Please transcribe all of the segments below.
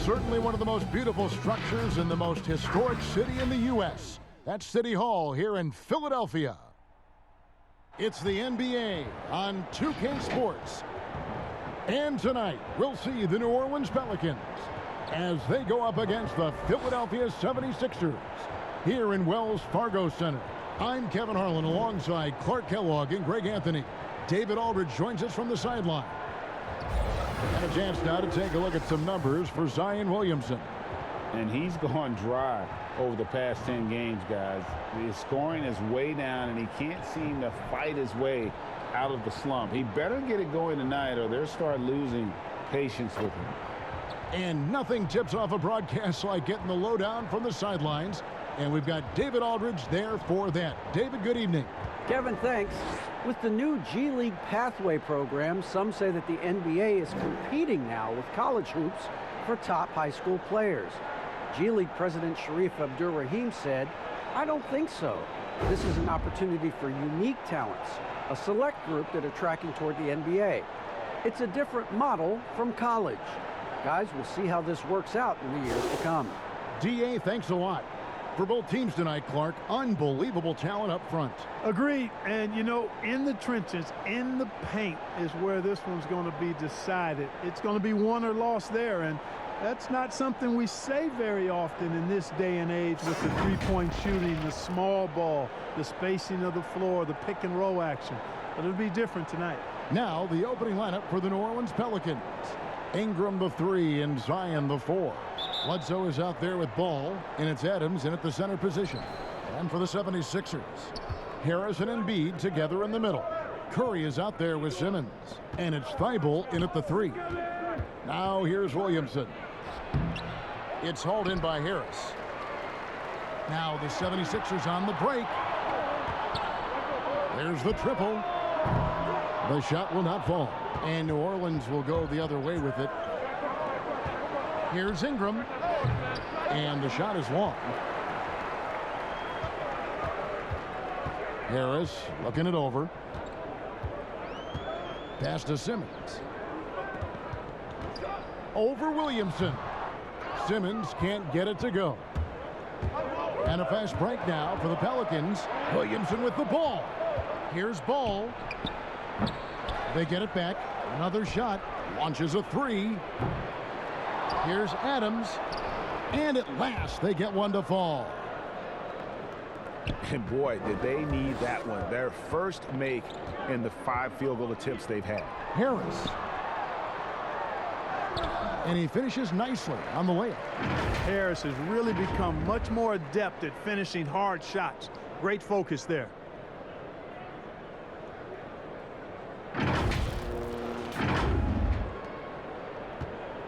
Certainly one of the most beautiful structures in the most historic city in the U.S. That's City Hall here in Philadelphia. It's the NBA on 2K Sports. And tonight, we'll see the New Orleans Pelicans as they go up against the Philadelphia 76ers here in Wells Fargo Center. I'm Kevin Harlan alongside Clark Kellogg and Greg Anthony. David Aldridge joins us from the sideline. And a chance now to take a look at some numbers for Zion Williamson. And he's gone dry over the past 10 games, guys. His scoring is way down, and he can't seem to fight his way out of the slump. He better get it going tonight, or they'll start losing patience with him. And nothing tips off a broadcast like getting the lowdown from the sidelines. And we've got David Aldridge there for that. David, good evening. Kevin, thanks. With the new G League Pathway program, some say that the NBA is competing now with college hoops for top high school players. G League President Sharif Abdur-Rahim said, "I don't think so. This is an opportunity for unique talents, a select group that are tracking toward the NBA. It's a different model from college. Guys, we'll see how this works out in the years to come." DA, thanks a lot. For both teams tonight, Clark, unbelievable talent up front. Agreed. And, you know, in the trenches, in the paint is where this one's going to be decided. It's going to be won or lost there, and that's not something we say very often in this day and age with the three-point shooting, the small ball, the spacing of the floor, the pick and roll action. But it'll be different tonight. Now the opening lineup for the New Orleans Pelicans. Ingram the 3 and Zion the 4. Bledsoe is out there with ball, and it's Adams in at the center position. And for the 76ers, Harris and Embiid together in the middle. Curry is out there with Simmons, and it's Thibault in at the 3. Now here's Williamson. It's hauled in by Harris. Now the 76ers on the break. There's the triple. The shot will not fall, and New Orleans will go the other way with it. Here's Ingram, and the shot is long. Harris looking it over. Pass to Simmons. Over Williamson. Simmons can't get it to go. And a fast break now for the Pelicans. Williamson with the ball. Here's Ball. They get it back. Another shot. Launches a 3. Here's Adams. And at last, they get one to fall. And boy, did they need that one. Their first make in the 5 field goal attempts they've had. Harris. And he finishes nicely on the layup. Harris has really become much more adept at finishing hard shots. Great focus there.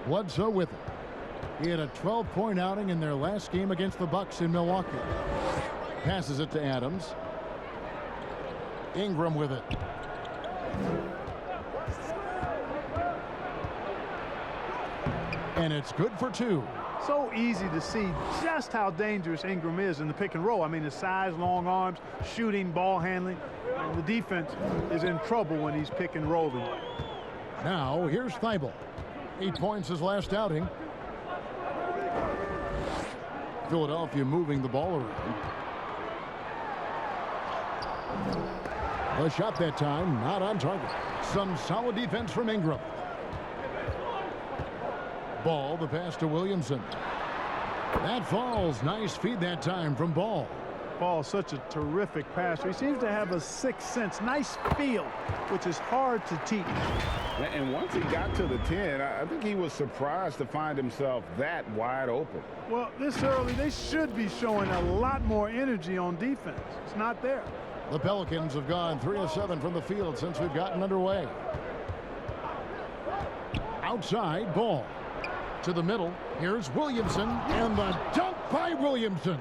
Bledsoe with it. He had a 12-point outing in their last game against the Bucks in Milwaukee. Passes it to Adams. Ingram with it. And it's good for 2. So easy to see just how dangerous Ingram is in the pick and roll. I mean, his size, long arms, shooting, ball handling. And the defense is in trouble when he's pick and rolling. Now, here's Thibault. 8 points his last outing. Philadelphia moving the ball around. The shot that time, not on target. Some solid defense from Ingram. Ball, the pass to Williamson. That falls. Nice feed that time from Ball. Ball, such a terrific passer. He seems to have a sixth sense, nice feel, which is hard to teach. And once he got to the 10, I think he was surprised to find himself that wide open. Well, this early, they should be showing a lot more energy on defense. It's not there. The Pelicans have gone 3 of 7 from the field since we've gotten underway. Outside, Ball. To the middle. Here's Williamson, and the dunk by Williamson.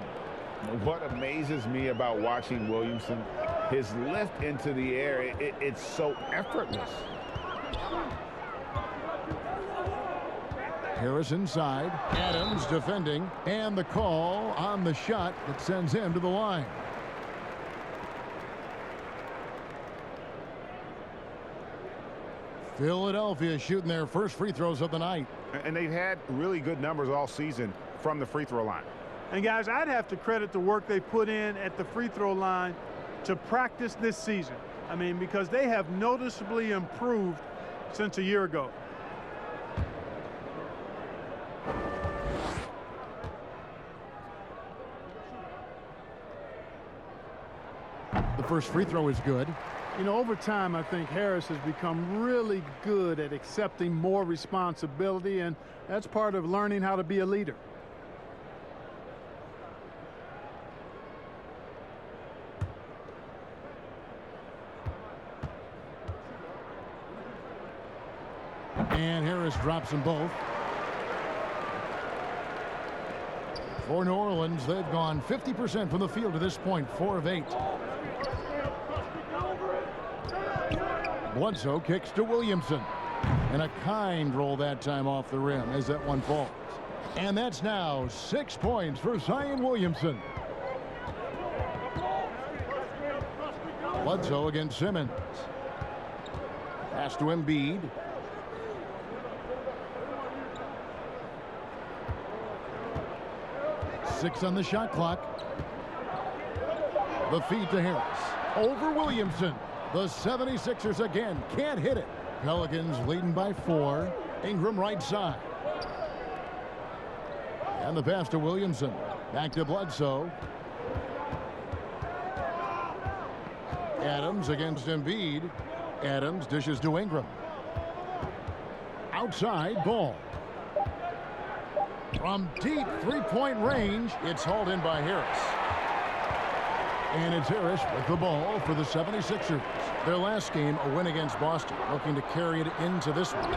What amazes me about watching Williamson, his lift into the air, it's so effortless. Harris inside. Adams defending. And the call on the shot that sends him to the line. Philadelphia shooting their first free throws of the night. And they've had really good numbers all season from the free throw line. And, guys, I'd have to credit the work they put in at the free throw line to practice this season. I mean, because they have noticeably improved since a year ago. The first free throw is good. You know, over time, I think Harris has become really good at accepting more responsibility, and that's part of learning how to be a leader. And Harris drops them both. For New Orleans, they've gone 50% from the field to this point, 4 of 8. Bledsoe kicks to Williamson. And a kind roll that time off the rim as that one falls. And that's now 6 points for Zion Williamson. Bledsoe against Simmons. Pass to Embiid. Six on the shot clock. The feed to Harris. Over Williamson. The 76ers again can't hit it. Pelicans leading by 4. Ingram right side. And the pass to Williamson. Back to Bledsoe. Adams against Embiid. Adams dishes to Ingram. Outside ball. From deep three-point range, it's hauled in by Harris. And it's Harris with the ball for the 76ers. Their last game, a win against Boston, looking to carry it into this one.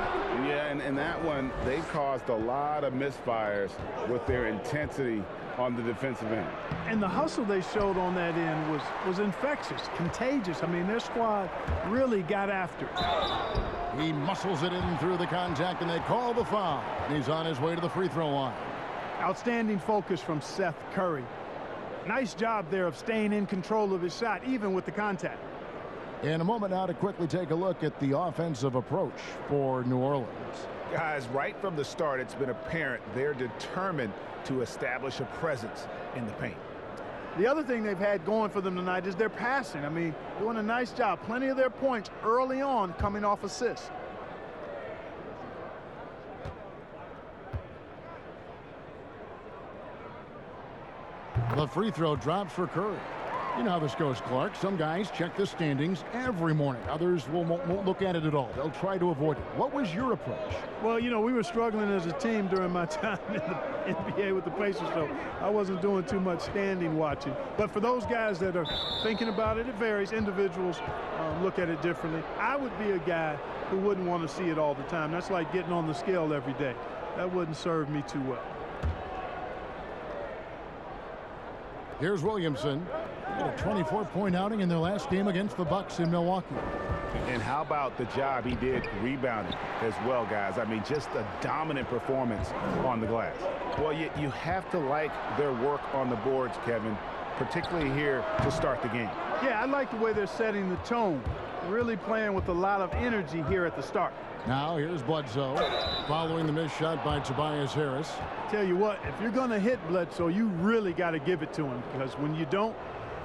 Yeah, and in that one, they caused a lot of misfires with their intensity on the defensive end. And the hustle they showed on that end was infectious, contagious. I mean, their squad really got after it. He muscles it in through the contact, and they call the foul. And he's on his way to the free throw line. Outstanding focus from Seth Curry. Nice job there of staying in control of his shot, even with the contact. In a moment now to quickly take a look at the offensive approach for New Orleans. Guys, right from the start, it's been apparent they're determined to establish a presence in the paint. The other thing they've had going for them tonight is their passing. I mean, doing a nice job. Plenty of their points early on coming off assists. The free throw drops for Curry. You know how this goes, Clark. Some guys check the standings every morning. Others won't look at it at all. They'll try to avoid it. What was your approach? Well, you know, we were struggling as a team during my time in the NBA with the Pacers, so I wasn't doing too much standing watching. But for those guys that are thinking about it, it varies. Individuals look at it differently. I would be a guy who wouldn't want to see it all the time. That's like getting on the scale every day. That wouldn't serve me too well. Here's Williamson. He had a 24-point outing in their last game against the Bucks in Milwaukee. And how about the job he did rebounding as well, guys? I mean, just a dominant performance on the glass. Well, you have to like their work on the boards, Kevin, particularly here to start the game. Yeah, I like the way they're setting the tone. Really playing with a lot of energy here at the start. Now here's Bledsoe following the missed shot by Tobias Harris. Tell you what, if you're going to hit Bledsoe, you really got to give it to him, because when you don't,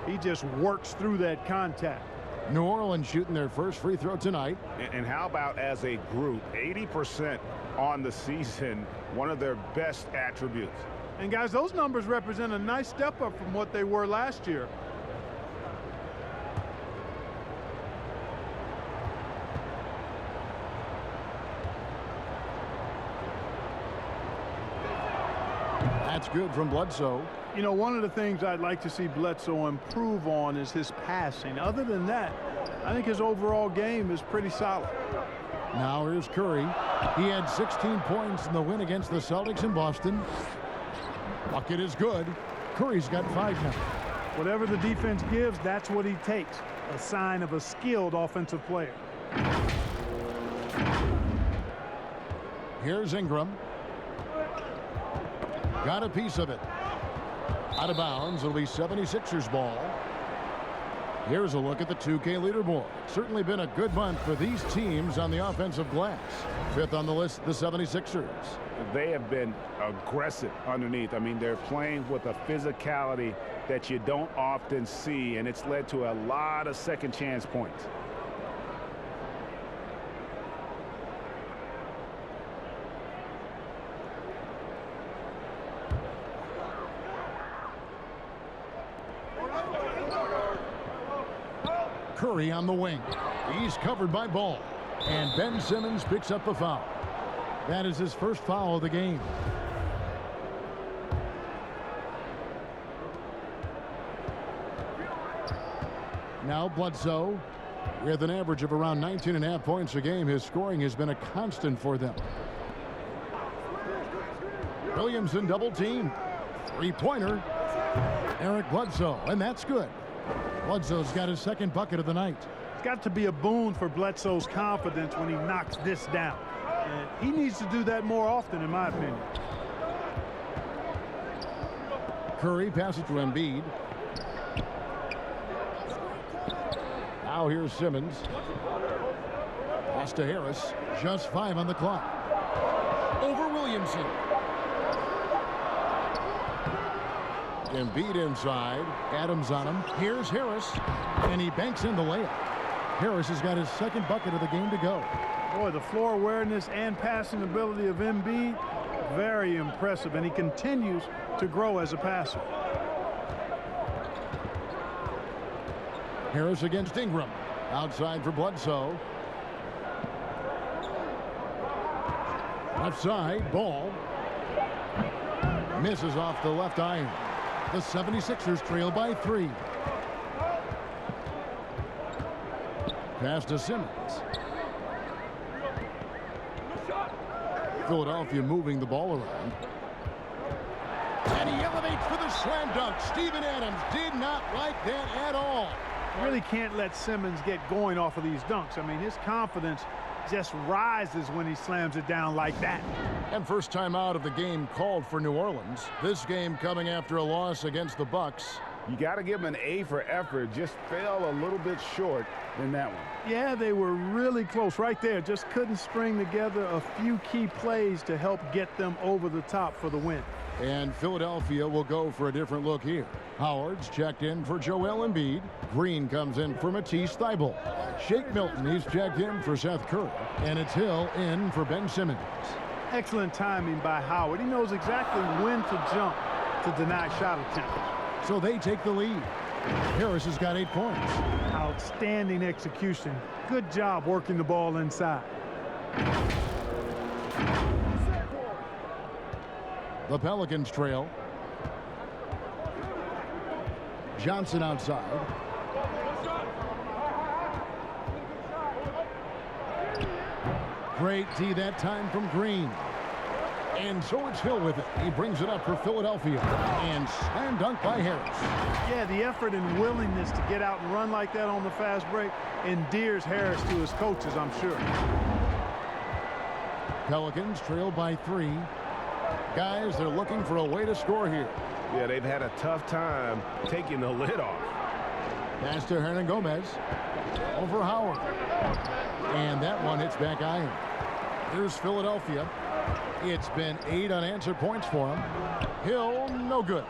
he just works through that contact. New Orleans shooting their first free throw tonight. And how about as a group, 80% on the season, one of their best attributes. And guys, those numbers represent a nice step up from what they were last year. That's good from Bledsoe. You know, one of the things I'd like to see Bledsoe improve on is his passing. Other than that, I think his overall game is pretty solid. Now here's Curry. He had 16 points in the win against the Celtics in Boston. Bucket is good. Curry's got 5 now. Whatever the defense gives, that's what he takes. A sign of a skilled offensive player. Here's Ingram. Got a piece of it. Out of bounds. It'll be 76ers ball. Here's a look at the 2K leaderboard. Certainly been a good month for these teams on the offensive glass. Fifth on the list, the 76ers. They have been aggressive underneath. I mean, they're playing with a physicality that you don't often see, and it's led to a lot of second chance points. Curry on the wing. He's covered by Ball. And Ben Simmons picks up the foul. That is his first foul of the game. Now Bledsoe, with an average of around 19.5 points a game. His scoring has been a constant for them. Williamson double team. Three-pointer. Eric Bledsoe, and that's good. Bledsoe's got his second bucket of the night. It's got to be a boon for Bledsoe's confidence when he knocks this down. And he needs to do that more often, in my opinion. Curry passes to Embiid. Now here's Simmons. Pass to Harris. Just 5 on the clock. Over Williamson. Embiid inside. Adams on him. Here's Harris. And he banks in the layup. Harris has got his second bucket of the game to go. Boy, the floor awareness and passing ability of Embiid, very impressive. And he continues to grow as a passer. Harris against Ingram. Outside for Bledsoe. Left side. Ball. Misses off the left iron. The 76ers trail by 3. Pass to Simmons. Philadelphia moving the ball around. And he elevates for the slam dunk. Steven Adams did not like that at all. Really can't let Simmons get going off of these dunks. I mean, his confidence just rises when he slams it down like that. And first time out of the game called for New Orleans. This game coming after a loss against the Bucks. You got to give them an A for effort. Just fell a little bit short in that one. Yeah, they were really close right there. Just couldn't string together a few key plays to help get them over the top for the win. And Philadelphia will go for a different look here. Howard's checked in for Joel Embiid. Green comes in for Matisse Thybulle. Shake Milton, he's checked in for Seth Curry. And it's Hill in for Ben Simmons. Excellent timing by Howard. He knows exactly when to jump to deny shot attempts. So they take the lead. Harris has got 8 points. Outstanding execution. Good job working the ball inside. The Pelicans trail. Johnson outside. Great D that time from Green. And so it's Hill with it. He brings it up for Philadelphia. And slam dunk by Harris. Yeah, the effort and willingness to get out and run like that on the fast break endears Harris to his coaches, I'm sure. Pelicans trail by 3. Guys, they're looking for a way to score here. Yeah, they've had a tough time taking the lid off. Pass to Hernan Gomez. Over Howard. And that one hits back iron. Here's Philadelphia. It's been 8 unanswered points for him. Hill, no good.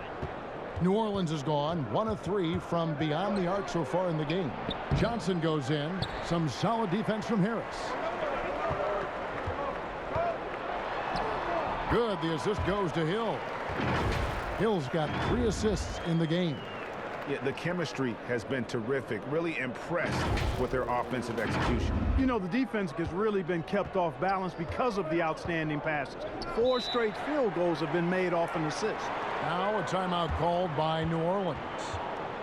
New Orleans is gone. 1 of 3 from beyond the arc so far in the game. Johnson goes in. Some solid defense from Harris. Good. The assist goes to Hill. Hill's got 3 assists in the game. Yeah, the chemistry has been terrific. Really impressed with their offensive execution. You know, the defense has really been kept off balance because of the outstanding passes. 4 straight field goals have been made off an assist. Now a timeout called by New Orleans.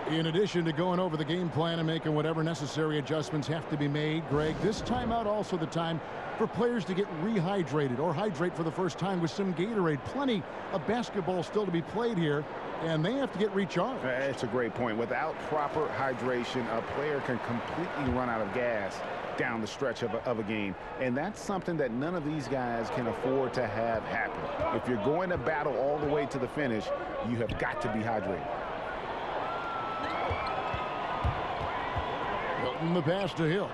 In addition to going over the game plan and making whatever necessary adjustments have to be made, Greg, this timeout also the time for players to get rehydrated or hydrate for the first time with some Gatorade. Plenty of basketball still to be played here, and they have to get recharged. It's a great point. Without proper hydration, a player can completely run out of gas down the stretch of a game. And that's something that none of these guys can afford to have happen. If you're going to battle all the way to the finish, you have got to be hydrated. Hilton the pass to Hill.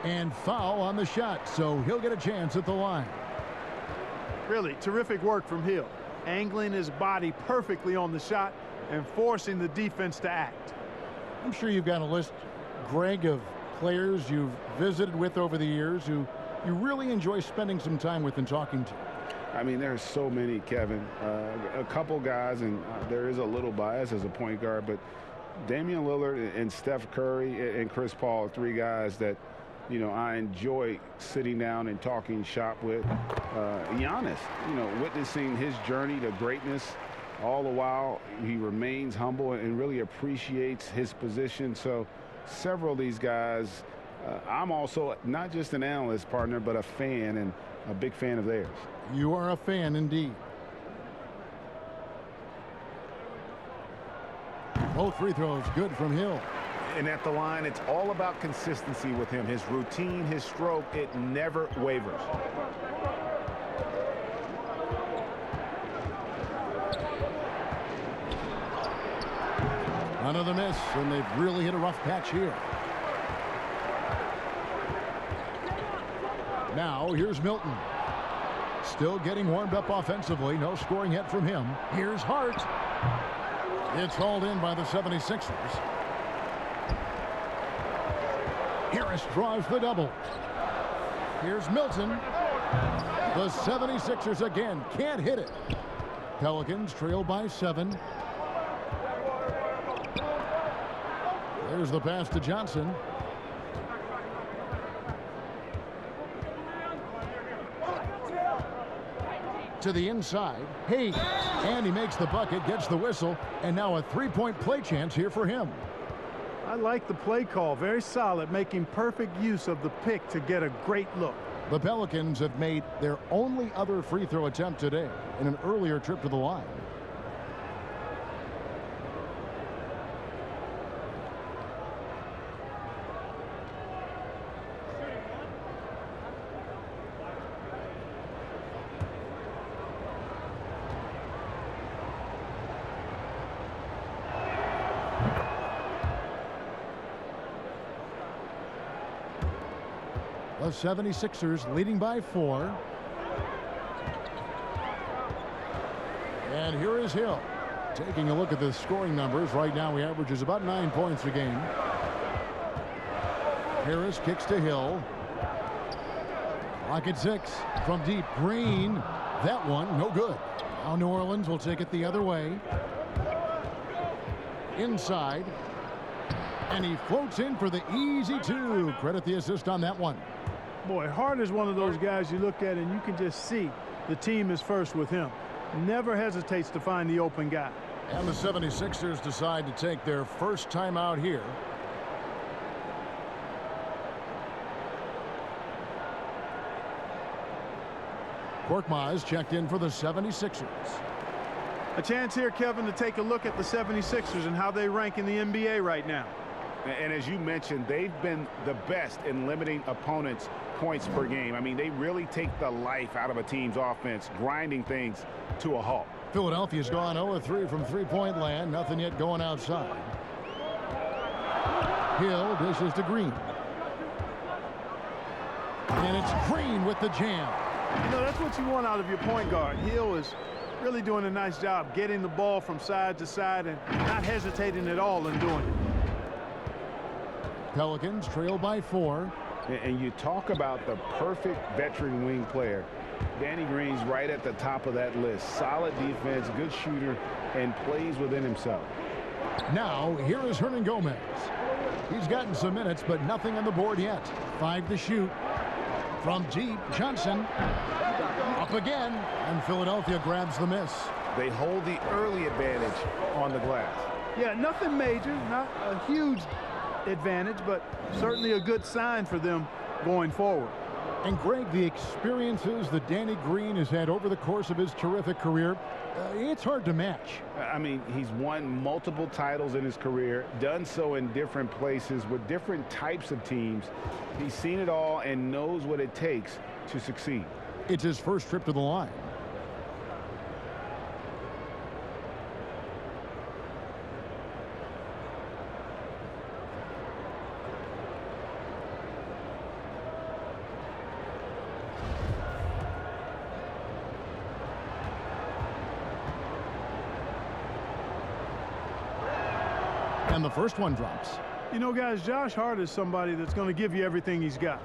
And foul on the shot, so he'll get a chance at the line. Really terrific work from Hill, angling his body perfectly on the shot and forcing the defense to act. I'm sure you've got a list, Greg, of players you've visited with over the years who you really enjoy spending some time with and talking to. I mean, there's so many, Kevin. A couple guys, and there is a little bias as a point guard, but Damian Lillard and Steph Curry and Chris Paul are three guys that, you know, I enjoy sitting down and talking shop with. Giannis, you know, witnessing his journey to greatness. All the while, he remains humble and really appreciates his position. So several of these guys, I'm also not just an analyst, partner, but a fan and a big fan of theirs. You are a fan indeed. Both free throws good from Hill. And at the line, it's all about consistency with him. His routine, his stroke, it never wavers. Another miss, and they've really hit a rough patch here. Now, here's Milton. Still getting warmed up offensively. No scoring yet from him. Here's Hart. It's hauled in by the 76ers. Harris draws the double. Here's Milton. The 76ers again can't hit it. Pelicans trail by 7. There's the pass to Johnson. To the inside. Hayes. And he makes the bucket, gets the whistle, and now a three-point play chance here for him. I like the play call. Very solid, making perfect use of the pick to get a great look. The Pelicans have made their only other free throw attempt today in an earlier trip to the line. The 76ers leading by 4. And here is Hill. Taking a look at the scoring numbers. Right now he averages about 9 points a game. Harris kicks to Hill. Clock at 6 from deep. Green. That one no good. Now New Orleans will take it the other way. Inside. And he floats in for the easy 2. Credit the assist on that one. Boy, Hart is one of those guys you look at and you can just see the team is first with him. Never hesitates to find the open guy. And the 76ers decide to take their first time out here. Korkmaz checked in for the 76ers. A chance here, Kevin, to take a look at the 76ers and how they rank in the NBA right now. And as you mentioned, they've been the best in limiting opponents' points per game. I mean, they really take the life out of a team's offense, grinding things to a halt. Philadelphia's gone 0-3 from three-point land. Nothing yet going outside. Hill dishes to Green. And it's Green with the jam. You know, that's what you want out of your point guard. Hill is really doing a nice job getting the ball from side to side and not hesitating at all in doing it. Pelicans trail by 4. And you talk about the perfect veteran wing player. Danny Green's right at the top of that list. Solid defense, good shooter, and plays within himself. Now, here is Hernan Gomez. He's gotten some minutes, but nothing on the board yet. 5 to shoot. From deep, Johnson. Up again, and Philadelphia grabs the miss. They hold the early advantage on the glass. Yeah, nothing major, not a huge advantage, but certainly a good sign for them going forward. And Greg, the experiences that Danny Green has had over the course of his terrific career, it's hard to match. I mean, he's won multiple titles in his career, done so in different places with different types of teams. He's seen it all and knows what it takes to succeed. It's his first trip to the line. And the first one drops. You know, guys, Josh Hart is somebody that's going to give you everything he's got.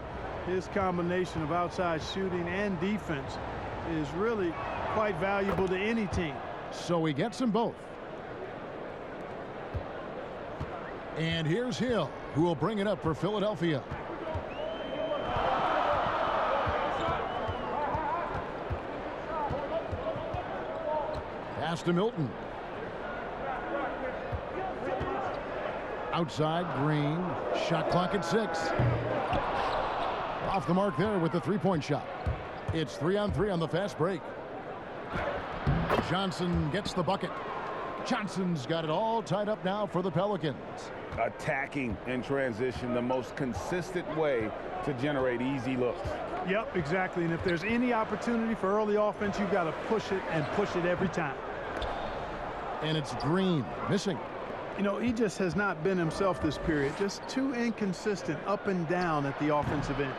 His combination of outside shooting and defense is really quite valuable to any team. So he gets them both. And here's Hill, who will bring it up for Philadelphia. Pass to Milton. Outside, Green. Shot clock at 6. Off the mark there with the three-point shot. It's 3-on-3 on the fast break. Johnson gets the bucket. Johnson's got it all tied up now for the Pelicans. Attacking in transition, the most consistent way to generate easy looks. Yep, exactly. And if there's any opportunity for early offense, you've got to push it and push it every time. And it's Green missing. You know, he just has not been himself this period. Just too inconsistent up and down at the offensive end.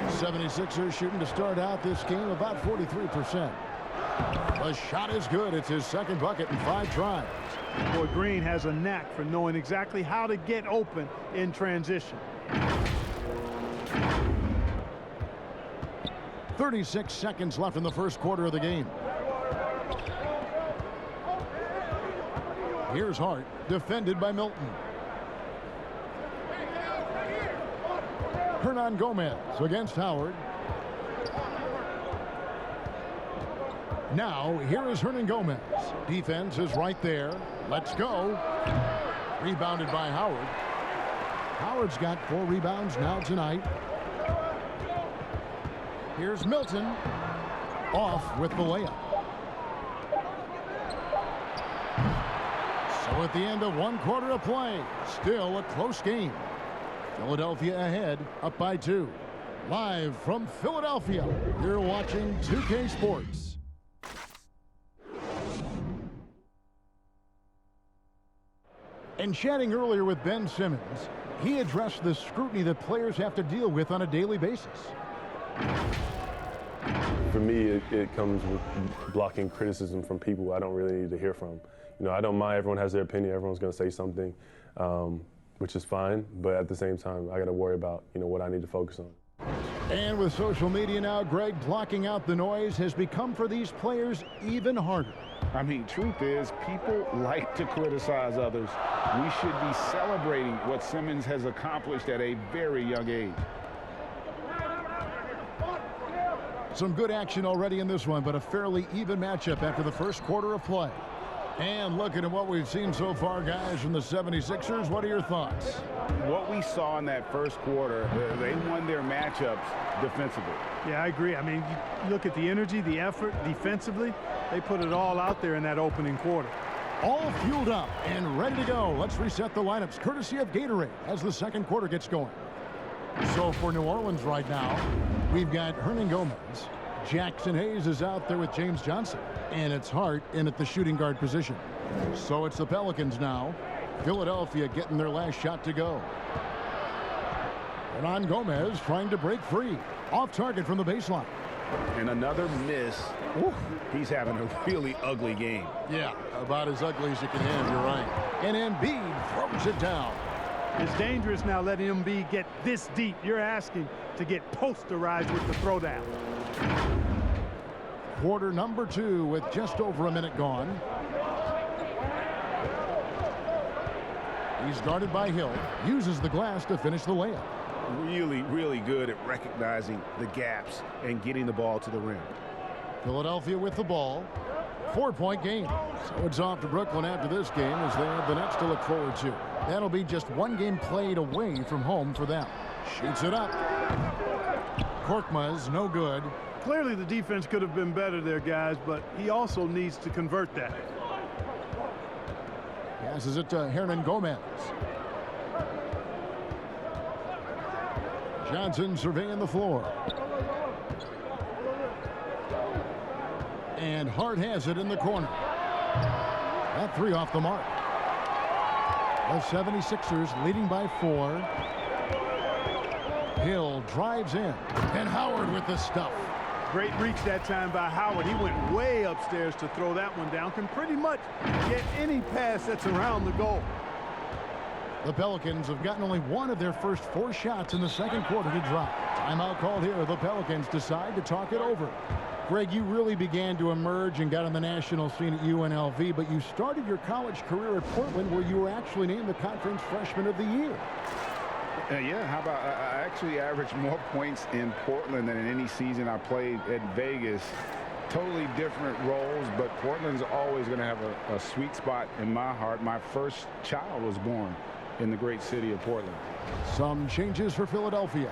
76ers shooting to start out this game about 43%. The shot is good. It's his second bucket in 5 tries. Boy, Green has a knack for knowing exactly how to get open in transition. 36 seconds left in the first quarter of the game. Here's Hart, defended by Milton. Hernan Gomez against Howard. Now, here is Hernan Gomez. Defense is right there. Let's go. Rebounded by Howard. Howard's got 4 rebounds now tonight. Here's Milton. Off with the layup. So at the end of 1 quarter of play, still a close game. Philadelphia ahead, up by 2. Live from Philadelphia, you're watching 2K Sports. And chatting earlier with Ben Simmons, he addressed the scrutiny that players have to deal with on a daily basis. For me, it comes with blocking criticism from people I don't really need to hear from. You know, I don't mind. Everyone has their opinion. Everyone's going to say something, which is fine. But at the same time, I got to worry about, you know, what I need to focus on. And with social media now, Greg, blocking out the noise has become for these players even harder. I mean, truth is, people like to criticize others. We should be celebrating what Simmons has accomplished at a very young age. Some good action already in this one, but a fairly even matchup after the first quarter of play. And looking at what we've seen so far, guys, from the 76ers, what are your thoughts? What we saw in that first quarter, they won their matchups defensively. Yeah, I agree. I mean, you look at the energy, the effort defensively. They put it all out there in that opening quarter. All fueled up and ready to go. Let's reset the lineups, courtesy of Gatorade, as the second quarter gets going. So for New Orleans right now, we've got Hernan Gomez. Jackson Hayes is out there with James Johnson. And it's Hart in at the shooting guard position. So it's the Pelicans now. Philadelphia getting their last shot to go. Hernan Gomez trying to break free. Off target from the baseline. And another miss. Ooh, he's having a really ugly game. Yeah, about as ugly as you can have, you're right. And Embiid throws it down. It's dangerous now letting Embiid get this deep. You're asking to get posterized with the throwdown. Quarter number 2 with just over a minute gone. He's guarded by Hill. Uses the glass to finish the layup. Really, really good at recognizing the gaps and getting the ball to the rim. Philadelphia with the ball. 4-point game. So it's off to Brooklyn after this game as they have the Nets to look forward to. That'll be just 1 game played away from home for them. Shoots it up. Korkmaz, no good. Clearly the defense could have been better there, guys, but he also needs to convert that. Passes it to Hernan Gomez. Johnson surveying the floor. And Hart has it in the corner. That 3 off the mark. The 76ers leading by 4. Hill drives in. And Howard with the stuff. Great reach that time by Howard. He went way upstairs to throw that one down. Can pretty much get any pass that's around the goal. The Pelicans have gotten only one of their first 4 shots in the second quarter to drop. Timeout called here. The Pelicans decide to talk it over. Greg, you really began to emerge and got on the national scene at UNLV, but you started your college career at Portland, where you were actually named the Conference Freshman of the Year. Yeah, how about I actually averaged more points in Portland than in any season I played at Vegas. Totally different roles, but Portland's always going to have a sweet spot in my heart. My first child was born in the great city of Portland. Some changes for Philadelphia.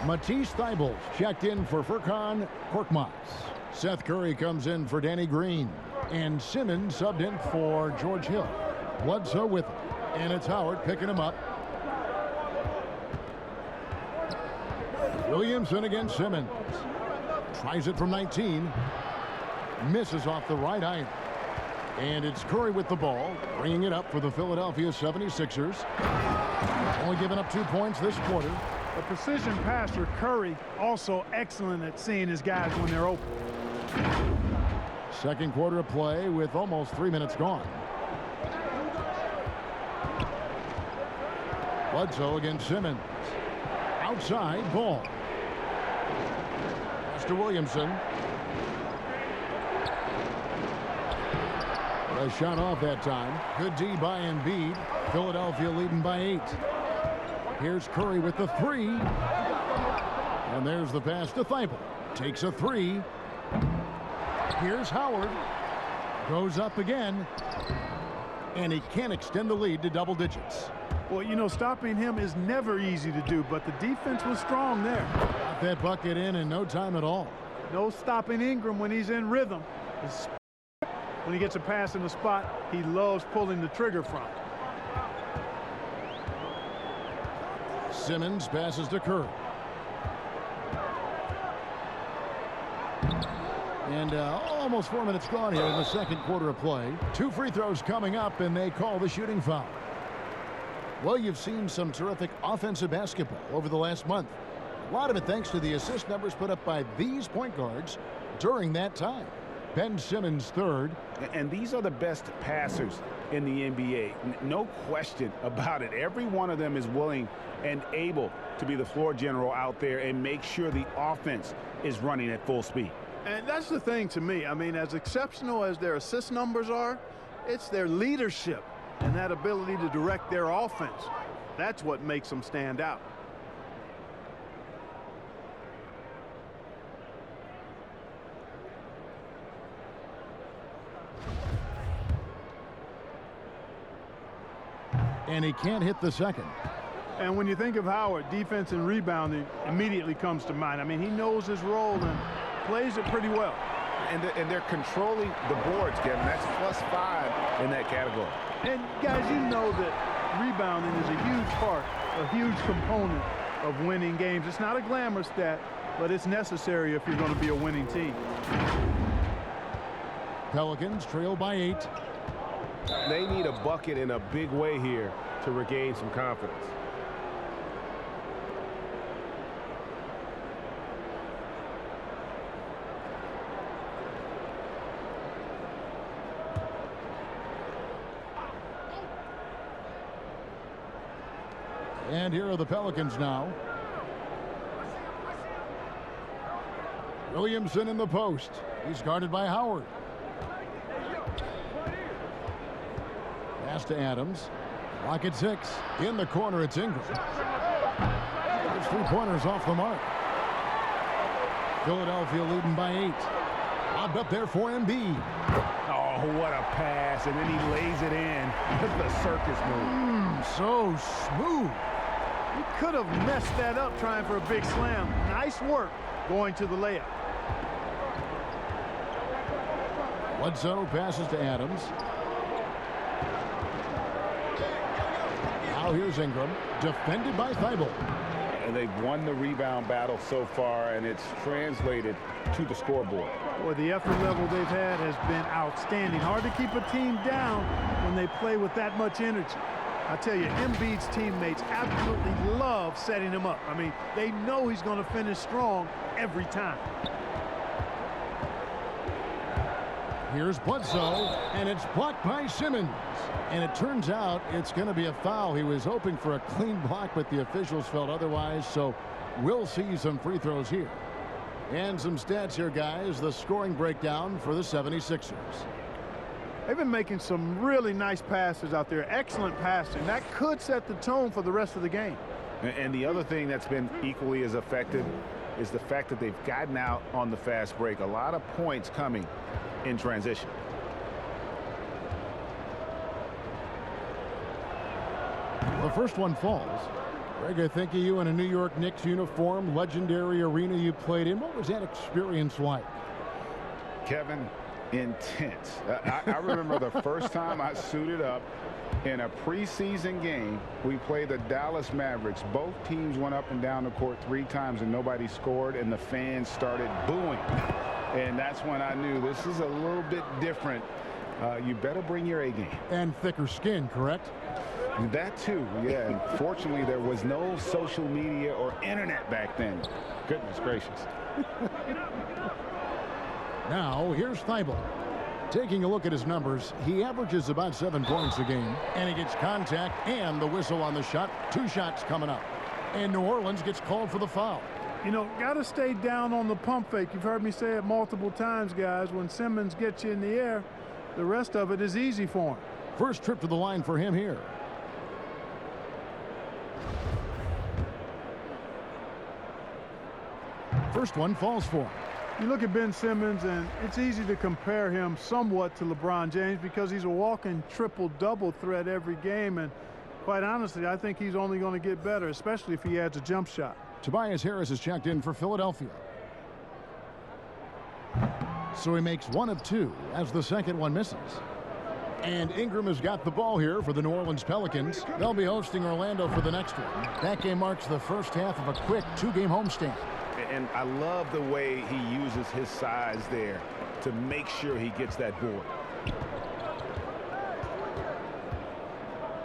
Matisse Thybulle checked in for Furkan Korkmaz. Seth Curry comes in for Danny Green. And Simmons subbed in for George Hill. Bledsoe with him. And it's Howard picking him up. Williamson against Simmons. Tries it from 19. Misses off the right eye. And it's Curry with the ball, bringing it up for the Philadelphia 76ers. Only giving up 2 points this quarter. A precision passer, Curry, also excellent at seeing his guys when they're open. Second quarter of play with almost 3 minutes gone. Bledsoe against Simmons. Outside ball. Pass to Williamson. A shot off that time. Good D by Embiid. Philadelphia leading by 8. Here's Curry with the 3. And there's the pass to Thybulle. Takes a 3. Here's Howard. Goes up again. And he can't extend the lead to double digits. Well, you know, stopping him is never easy to do, but the defense was strong there. Got that bucket in no time at all. No stopping Ingram when he's in rhythm. When he gets a pass in the spot he loves pulling the trigger from. Simmons passes to Curry. And almost 4 minutes gone here in the second quarter of play. 2 free throws coming up, and they call the shooting foul. Well, you've seen some terrific offensive basketball over the last month. A lot of it thanks to the assist numbers put up by these point guards during that time. Ben Simmons third. And these are the best passers in the NBA. No question about it. Every one of them is willing and able to be the floor general out there and make sure the offense is running at full speed. And that's the thing to me. I mean, as exceptional as their assist numbers are, it's their leadership and that ability to direct their offense. That's what makes them stand out. And he can't hit the second. And when you think of Howard, defense and rebounding immediately comes to mind. I mean, he knows his role and plays it pretty well. And they're controlling the boards, Kevin. That's +5 in that category. And guys, you know that rebounding is a huge part, a huge component of winning games. It's not a glamour stat, but it's necessary if you're going to be a winning team. Pelicans trail by 8. They need a bucket in a big way here to regain some confidence. And here are the Pelicans now. Williamson in the post. He's guarded by Howard. Pass to Adams. Clock at 6. In the corner, it's Ingram. There's 3-pointers off the mark. Philadelphia leading by 8. Lobbed up there for Embiid. Oh, what a pass. And then he lays it in. Just the circus move. So smooth. He could have messed that up trying for a big slam. Nice work going to the layup. Bledsoe passes to Adams. Now here's Ingram, defended by Thybulle. And they've won the rebound battle so far, and it's translated to the scoreboard. Boy, the effort level they've had has been outstanding. Hard to keep a team down when they play with that much energy. I tell you, Embiid's teammates absolutely love setting him up. I mean, they know he's going to finish strong every time. Here's Bledsoe, and it's blocked by Simmons. And it turns out it's going to be a foul. He was hoping for a clean block, but the officials felt otherwise, so we'll see some free throws here. And some stats here, guys. The scoring breakdown for the 76ers. They've been making some really nice passes out there. Excellent passing. That could set the tone for the rest of the game. And the other thing that's been equally as effective is the fact that they've gotten out on the fast break. A lot of points coming in transition. The first one falls. Greg, I think of you in a New York Knicks uniform, legendary arena you played in. What was that experience like? Kevin, intense. I remember the first time I suited up in a preseason game. We played the Dallas Mavericks. Both teams went up and down the court 3 times and nobody scored, and the fans started booing. And that's when I knew this is a little bit different. You better bring your A game. And thicker skin, correct? That too, yeah. And fortunately, there was no social media or internet back then. Goodness gracious. Now, here's Thibault. Taking a look at his numbers, he averages about 7 points a game, and he gets contact and the whistle on the shot. 2 shots coming up. And New Orleans gets called for the foul. You know, got to stay down on the pump fake. You've heard me say it multiple times, guys. When Simmons gets you in the air, the rest of it is easy for him. First trip to the line for him here. First one falls for him. You look at Ben Simmons, and it's easy to compare him somewhat to LeBron James because he's a walking triple-double threat every game. And quite honestly, I think he's only going to get better, especially if he adds a jump shot. Tobias Harris is checked in for Philadelphia. So he makes 1 of 2 as the second one misses. And Ingram has got the ball here for the New Orleans Pelicans. They'll be hosting Orlando for the next one. That game marks the first half of a quick 2-game homestand. And I love the way he uses his size there to make sure he gets that board.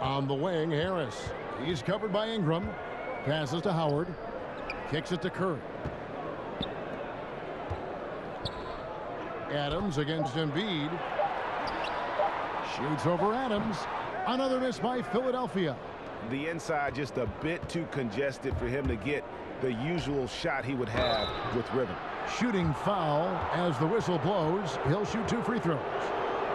On the wing, Harris. He's covered by Ingram. Passes to Howard. Kicks it to Curry. Adams against Embiid. Shoots over Adams. Another miss by Philadelphia. The inside just a bit too congested for him to get the usual shot he would have with rhythm. Shooting foul as the whistle blows. He'll shoot 2 free throws.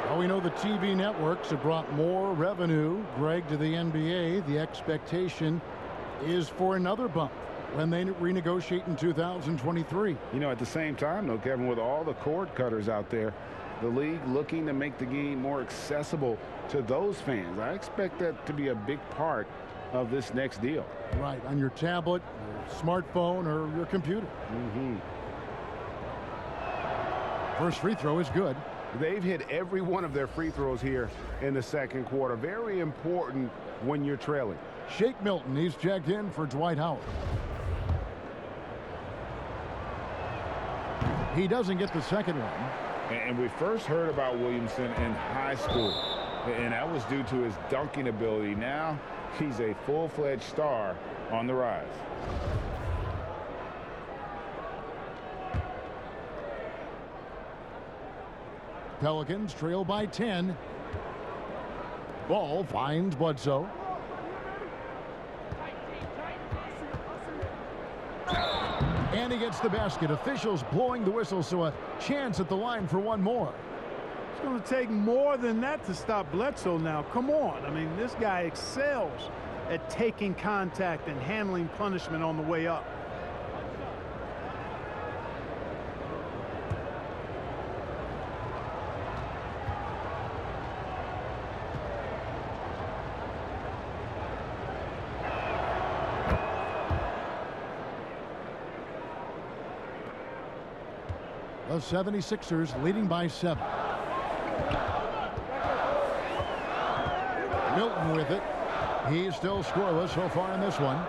Well, we know the TV networks have brought more revenue, Greg, to the NBA. The expectation is for another bump when they renegotiate in 2023. You know, at the same time, though, Kevin, with all the cord cutters out there, the league looking to make the game more accessible to those fans. I expect that to be a big part of this next deal. Right, on your tablet, your smartphone, or your computer. First free throw is good. They've hit every one of their free throws here in the second quarter. Very important when you're trailing. Shake Milton, he's checked in for Dwight Howard. He doesn't get the second one. And we first heard about Williamson in high school, and that was due to his dunking ability. Now he's a full-fledged star on the rise. Pelicans trail by 10. Ball finds Bledsoe. And he gets the basket. Officials blowing the whistle, so a chance at the line for one more. It's going to take more than that to stop Bledsoe now. Come on. I mean, this guy excels at taking contact and handling punishment on the way up. The 76ers leading by 7. Milton with it. He's still scoreless so far in this one.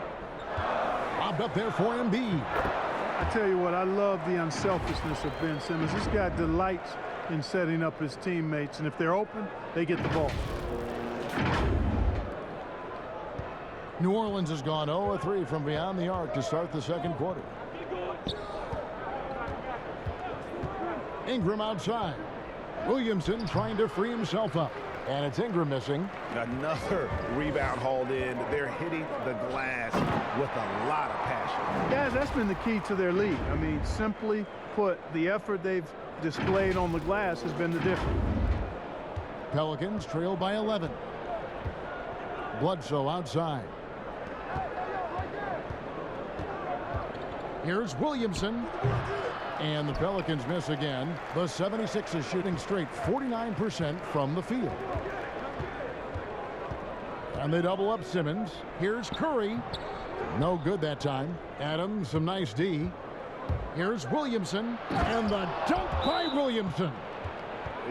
Lobbed up there for Embiid. I tell you what, I love the unselfishness of Ben Simmons. This guy delights in setting up his teammates, and if they're open, they get the ball. New Orleans has gone 0-3 from beyond the arc to start the second quarter. Ingram outside. Williamson trying to free himself up. And it's Ingram missing. Another rebound hauled in. They're hitting the glass with a lot of passion. Guys, that's been the key to their lead. I mean, simply put, the effort they've displayed on the glass has been the difference. Pelicans trail by 11. Bledsoe outside. Here's Williamson. And the Pelicans miss again. The 76ers shooting straight 49% from the field. And they double up Simmons. Here's Curry. No good that time. Adams, some nice D. Here's Williamson. And the dunk by Williamson.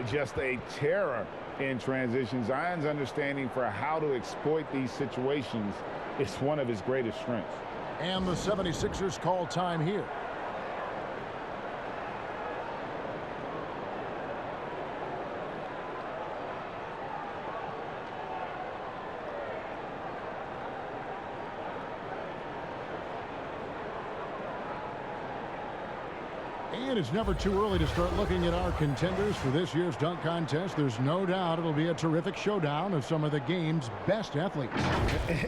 Just a terror in transition. Zion's understanding for how to exploit these situations is one of his greatest strengths. And the 76ers call time here. And it's never too early to start looking at our contenders for this year's dunk contest. There's no doubt it'll be a terrific showdown of some of the game's best athletes.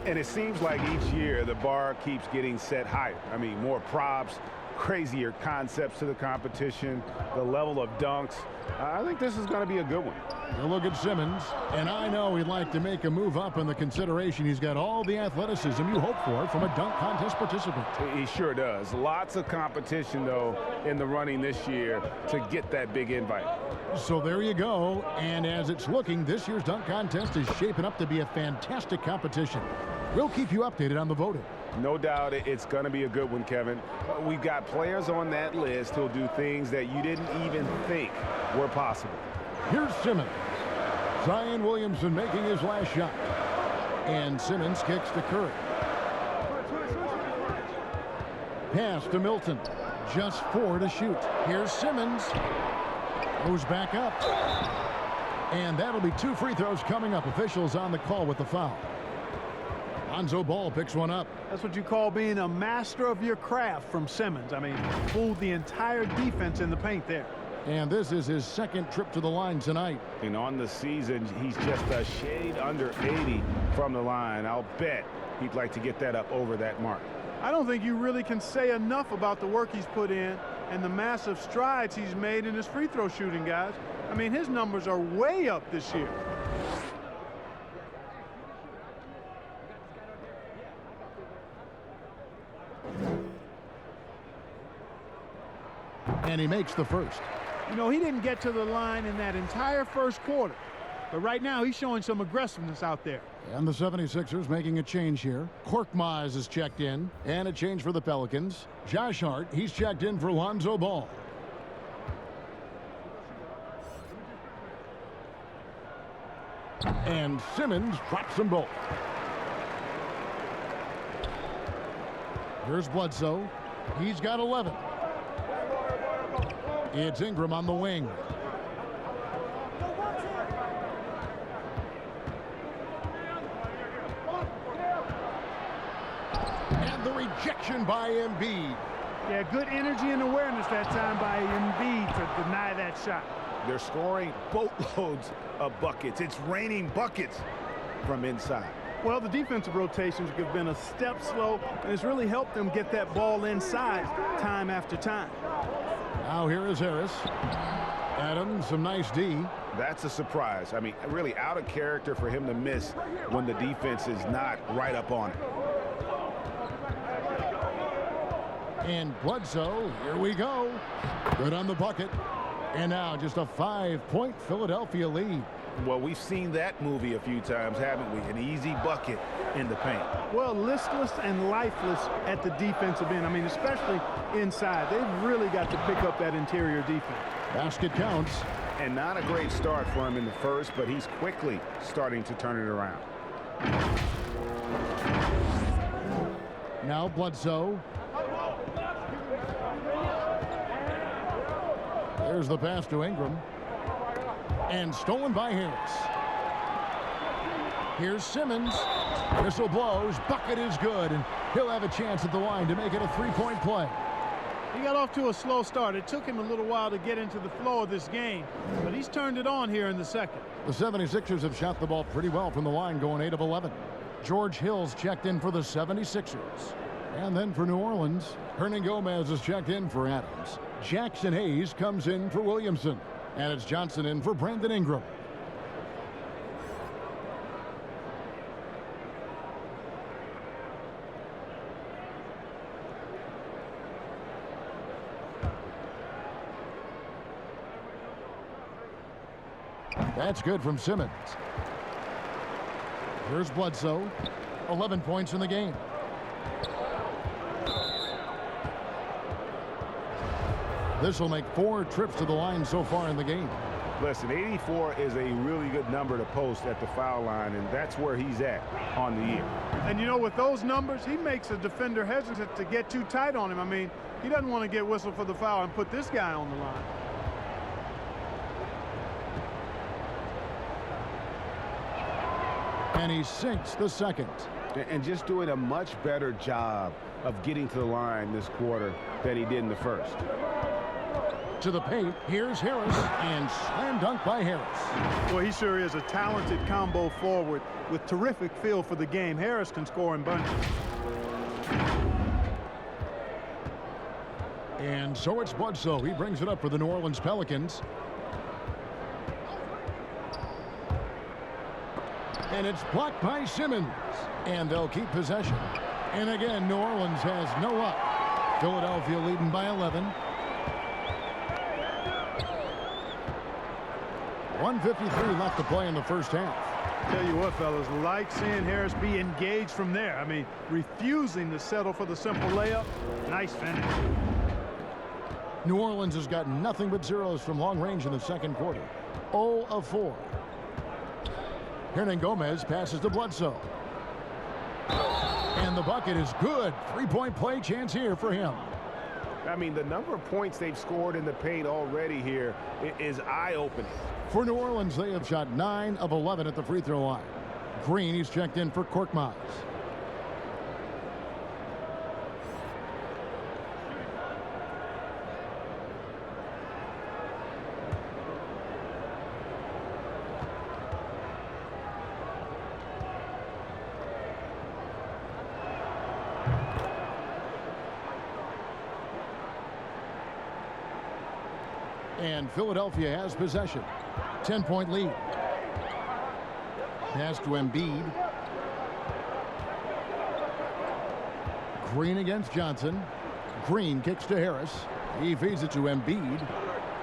And it seems like each year the bar keeps getting set higher. I mean, more props, crazier concepts to the competition, the level of dunks. I think this is going to be a good one. You look at Simmons, and I know he'd like to make a move up in the consideration. He's got all the athleticism you hope for from a dunk contest participant. He sure does. Lots of competition, though, in the running this year to get that big invite. So there you go. And as it's looking, this year's dunk contest is shaping up to be a fantastic competition. We'll keep you updated on the voting. No doubt it's going to be a good one, Kevin. We've got players on that list who'll do things that you didn't even think were possible. Here's Simmons. Zion Williamson making his last shot. And Simmons kicks to Curry. Pass to Milton. Just 4 to shoot. Here's Simmons. Goes back up. And that'll be 2 free throws coming up. Officials on the call with the foul. Lonzo Ball picks one up. That's what you call being a master of your craft from Simmons. I mean, fooled the entire defense in the paint there. And this is his second trip to the line tonight. And on the season, he's just a shade under 80 from the line. I'll bet he'd like to get that up over that mark. I don't think you really can say enough about the work he's put in and the massive strides he's made in his free throw shooting, guys. I mean, his numbers are way up this year. And he makes the first. You know, he didn't get to the line in that entire first quarter. But right now, he's showing some aggressiveness out there. And the 76ers making a change here. Korkmaz is checked in. And a change for the Pelicans. Josh Hart, he's checked in for Lonzo Ball. And Simmons drops them both. Here's Bledsoe. He's got 11. It's Ingram on the wing. And the rejection by Embiid. Yeah, good energy and awareness that time by Embiid to deny that shot. They're scoring boatloads of buckets. It's raining buckets from inside. Well, the defensive rotations have been a step slow, and it's really helped them get that ball inside time after time. Now here is Harris. Adams, some nice D. That's a surprise. I mean, really out of character for him to miss when the defense is not right up on it. And Bledsoe, here we go. Good on the bucket. And now just a 5-point Philadelphia lead. Well, we've seen that movie a few times, haven't we? An easy bucket in the paint. Well, listless and lifeless at the defensive end. I mean, especially inside. They've really got to pick up that interior defense. Basket counts. And not a great start for him in the first, but he's quickly starting to turn it around. Now Bledsoe. There's the pass to Ingram. And stolen by Harris. Here's Simmons. Whistle blows. Bucket is good. And he'll have a chance at the line to make it a 3-point play. He got off to a slow start. It took him a little while to get into the flow of this game, but he's turned it on here in the second. The 76ers have shot the ball pretty well from the line, going 8 of 11. George Hill's checked in for the 76ers. And then for New Orleans, Hernan Gomez is checked in for Adams. Jackson Hayes comes in for Williamson. And it's Johnson in for Brandon Ingram. That's good from Simmons. Here's Bledsoe. 11 points in the game. This will make 4 trips to the line so far in the game. Listen, 84 is a really good number to post at the foul line, and that's where he's at on the year. And, you know, with those numbers, he makes a defender hesitant to get too tight on him. I mean, he doesn't want to get whistled for the foul and put this guy on the line. And he sinks the second. And just doing a much better job of getting to the line this quarter than he did in the first. To the paint, here's Harris, and slam dunk by Harris. Well, he sure is a talented combo forward with terrific feel for the game. Harris can score in bunches. And so it's Bledsoe. He brings it up for the New Orleans Pelicans. And it's blocked by Simmons. And they'll keep possession. And again, New Orleans has no up. Philadelphia leading by 11. 1:53 left to play in the first half. Tell you what, fellas, like seeing Harris be engaged from there. I mean, refusing to settle for the simple layup. Nice finish. New Orleans has got nothing but zeros from long range in the second quarter. 0 of 4. Hernan Gomez passes to Bledsoe. And the bucket is good. 3-point play chance here for him. I mean, the number of points they've scored in the paint already here is eye-opening. For New Orleans, they have shot 9 of 11 at the free throw line. Green, he's checked in for Korkmaz. And Philadelphia has possession. 10-point lead. Pass to Embiid. Green against Johnson. Green kicks to Harris. He feeds it to Embiid.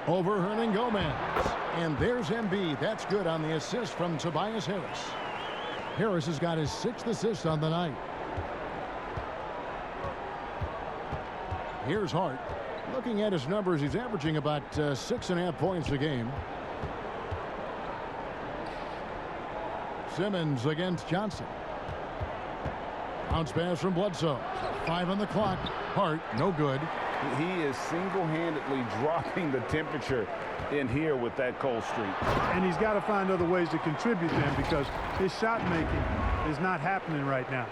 Over Hernan Gomez. And there's Embiid. That's good on the assist from Tobias Harris. Harris has got his 6th assist on the night. Here's Hart. Looking at his numbers, he's averaging about 6.5 points a game. Simmons against Johnson. Bounce pass from Bledsoe. 5 on the clock. Hart, no good. He is single-handedly dropping the temperature in here with that cold streak. And he's got to find other ways to contribute then, because his shot making is not happening right now.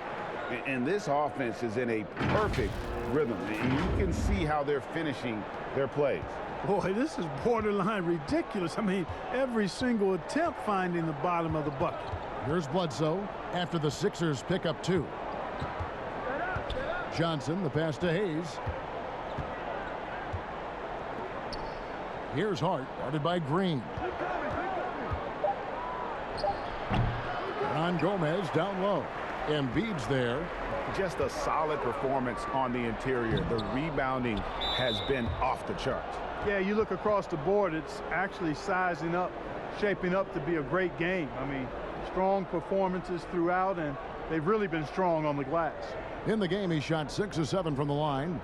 And this offense is in a perfect rhythm. You can see how they're finishing their plays. Boy, this is borderline ridiculous. I mean, every single attempt finding the bottom of the bucket. Here's Bledsoe after the Sixers pick up 2. Johnson, the pass to Hayes. Here's Hart, guarded by Green. On Gomez down low. Embiid's there. Just a solid performance on the interior. The rebounding has been off the charts. Yeah, you look across the board, it's actually sizing up, shaping up to be a great game. I mean, strong performances throughout, and they've really been strong on the glass. In the game, he shot 6 of 7 from the line.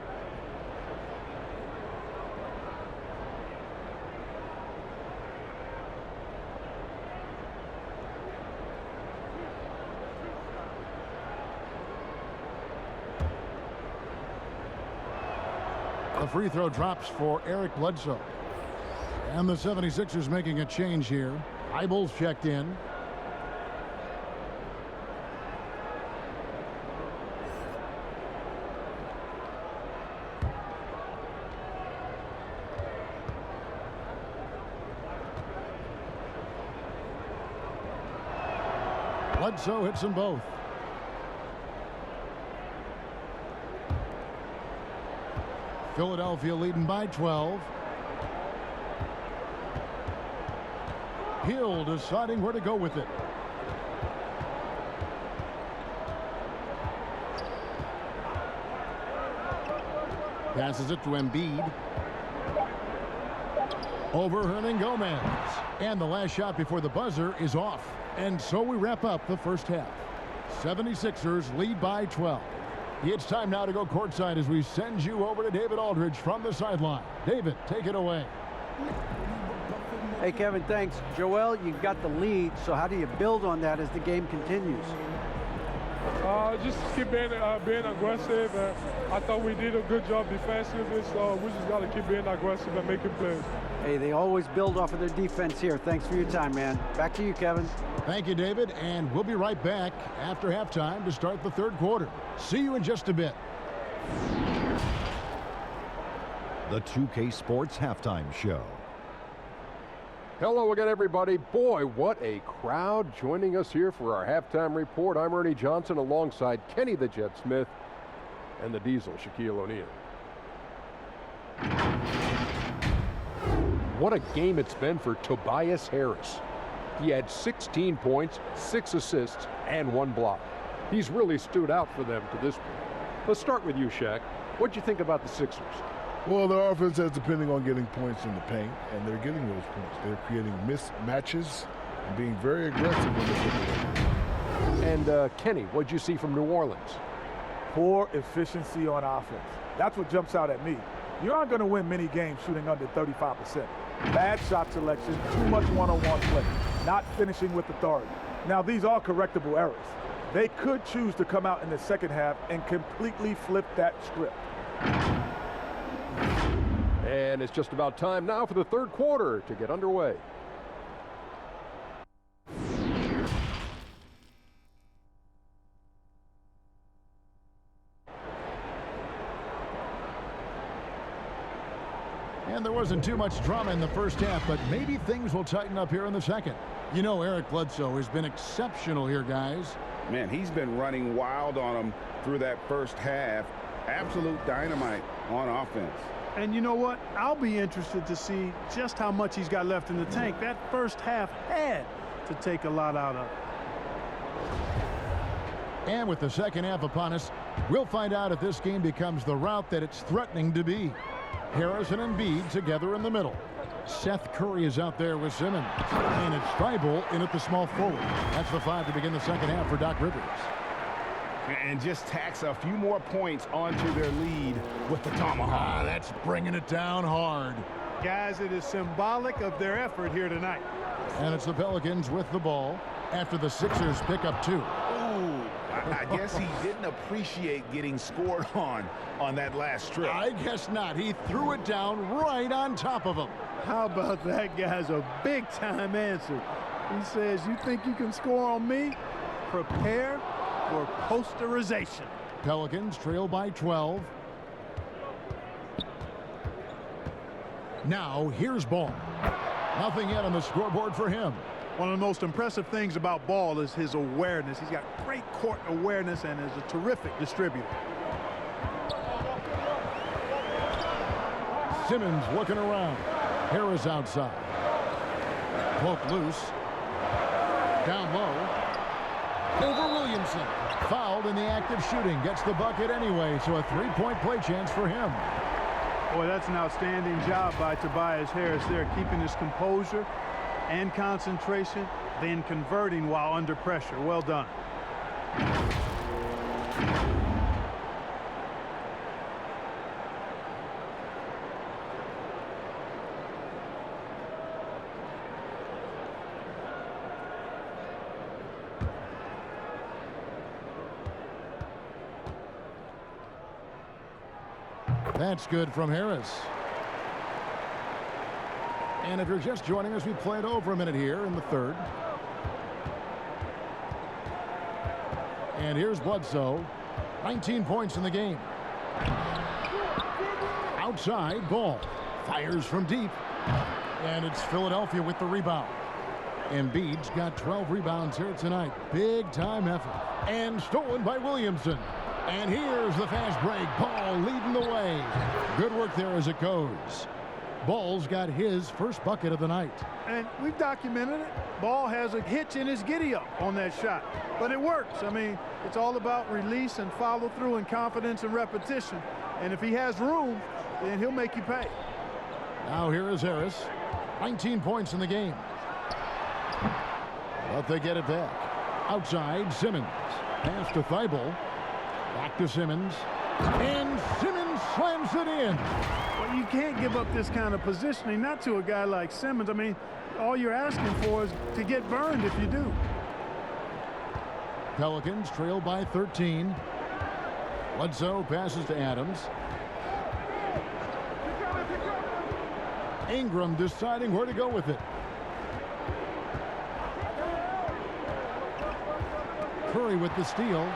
The free throw drops for Eric Bledsoe. And the 76ers making a change here. Eibel's checked in. Bledsoe hits them both. Philadelphia leading by 12. Hill deciding where to go with it. Passes it to Embiid. Over Hernangomez. And the last shot before the buzzer is off. And so we wrap up the first half. 76ers lead by 12. It's time now to go courtside as we send you over to David Aldridge from the sideline. David, take it away. Hey, Kevin, thanks. Joel, you got the lead, so how do you build on that as the game continues? Just keep being aggressive. I thought we did a good job defensively, so we just got to keep being aggressive and making plays. Hey, they always build off of their defense here. Thanks for your time, man. Back to you, Kevin. Thank you, David, and we'll be right back after halftime to start the third quarter. See you in just a bit. The 2K Sports Halftime Show. Hello again, everybody. Boy, what a crowd joining us here for our halftime report. I'm Ernie Johnson alongside Kenny the Jet Smith and the Diesel, Shaquille O'Neal. What a game it's been for Tobias Harris. He had 16 points, 6 assists, and 1 block. He's really stood out for them to this point. Let's start with you, Shaq. What'd you think about the Sixers? Well, their offense is depending on getting points in the paint, and they're getting those points. They're creating mismatches and being very aggressive when they get the ball. And Kenny, what'd you see from New Orleans? Poor efficiency on offense. That's what jumps out at me. You aren't going to win many games shooting under 35%. Bad shot selection, too much one-on-one play, not finishing with authority. Now, these are correctable errors. They could choose to come out in the second half and completely flip that script. And it's just about time now for the third quarter to get underway. And there wasn't too much drama in the first half, but maybe things will tighten up here in the second. You know, Eric Bledsoe has been exceptional here, guys. Man, he's been running wild on them through that first half. Absolute dynamite on offense. And you know what? I'll be interested to see just how much he's got left in the tank. That first half had to take a lot out of it. And with the second half upon us, we'll find out if this game becomes the route that it's threatening to be. Harris and Embiid together in the middle. Seth Curry is out there with Simmons. And it's Thibault in at the small forward. That's the 5 to begin the second half for Doc Rivers. And just tacks a few more points onto their lead with the tomahawk. That's bringing it down hard. Guys, it is symbolic of their effort here tonight. And it's the Pelicans with the ball after the Sixers pick up 2. Ooh, I guess he didn't appreciate getting scored on that last strip. I guess not. He threw it down right on top of him. How about that, guys? A big-time answer. He says, you think you can score on me? Prepare for posterization. Pelicans trail by 12. Now here's Ball. Nothing yet on the scoreboard for him. One of the most impressive things about Ball is his awareness. He's got great court awareness and is a terrific distributor. Simmons looking around. Harris outside. Poke loose. Down low. Over Williamson. Fouled in the act of shooting. Gets the bucket anyway, so a 3-point play chance for him. Boy, that's an outstanding job by Tobias Harris there, keeping his composure and concentration, then converting while under pressure. Well done. That's good from Harris. And if you're just joining us, we played over a minute here in the third. And here's Bledsoe. 19 points in the game. Outside, Ball. Fires from deep. And it's Philadelphia with the rebound. Embiid's got 12 rebounds here tonight. Big time effort. And stolen by Williamson. And here's the fast break. Ball leading the way. Good work there as it goes. Ball's got his first bucket of the night. And we've documented it. Ball has a hitch in his giddy-up on that shot. But it works. I mean, it's all about release and follow through and confidence and repetition. And if he has room, then he'll make you pay. Now here is Harris. 19 points in the game. But they get it back. Outside, Simmons. Pass to Thibault. Back to Simmons. And Simmons slams it in. Well, you can't give up this kind of positioning, not to a guy like Simmons. I mean, all you're asking for is to get burned if you do. Pelicans trail by 13. Bledsoe passes to Adams. Ingram deciding where to go with it. Curry with the steal.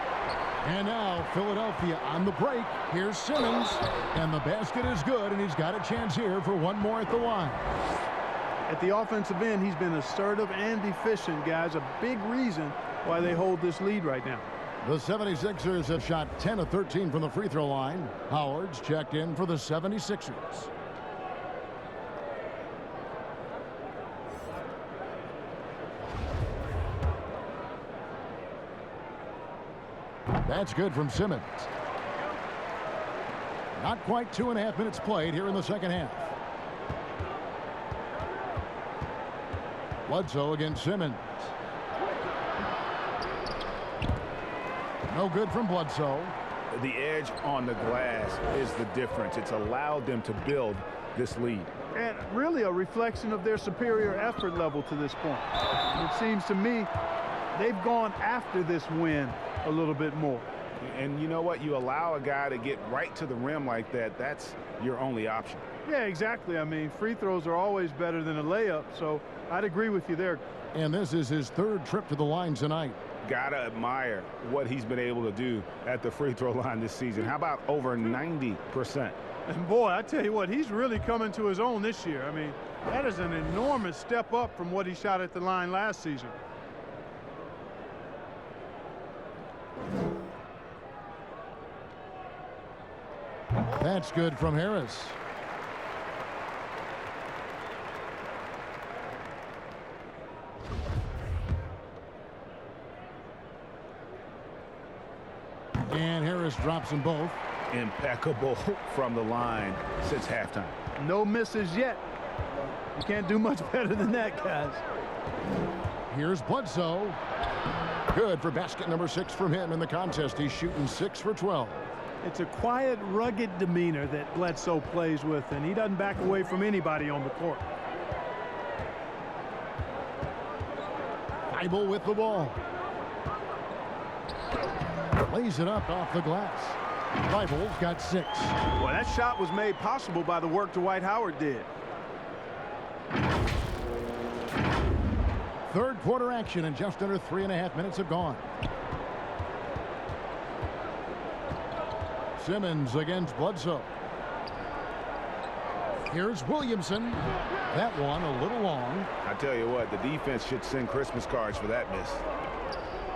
And now Philadelphia on the break. Here's Simmons. And the basket is good, and he's got a chance here for one more at the line. At the offensive end, he's been assertive and efficient, guys. A big reason why they hold this lead right now. The 76ers have shot 10 of 13 from the free throw line. Howard's checked in for the 76ers. That's good from Simmons. Not quite 2.5 minutes played here in the second half. Bledsoe against Simmons. No good from Bledsoe. The edge on the glass is the difference. It's allowed them to build this lead. And really a reflection of their superior effort level to this point. It seems to me they've gone after this win a little bit more. And you know what? You allow a guy to get right to the rim like that, that's your only option. Yeah, exactly. I mean, free throws are always better than a layup, so I'd agree with you there. And this is his third trip to the line tonight. Gotta admire what he's been able to do at the free throw line this season. How about over 90%? And boy, I tell you what, he's really coming to his own this year. I mean, that is an enormous step up from what he shot at the line last season. That's good from Harris. And Harris drops them both. Impeccable from the line since halftime. No misses yet. You can't do much better than that, guys. Here's Bledsoe. Good for basket number 6 from him in the contest. He's shooting 6 for 12. It's a quiet, rugged demeanor that Bledsoe plays with, and he doesn't back away from anybody on the court. Thibault with the ball. Lays it up off the glass. Thibault's got 6. Well, that shot was made possible by the work Dwight Howard did. Third quarter action, and just under 3.5 minutes have gone. Simmons against Bledsoe. Here's Williamson. That one a little long. I tell you what, the defense should send Christmas cards for that miss.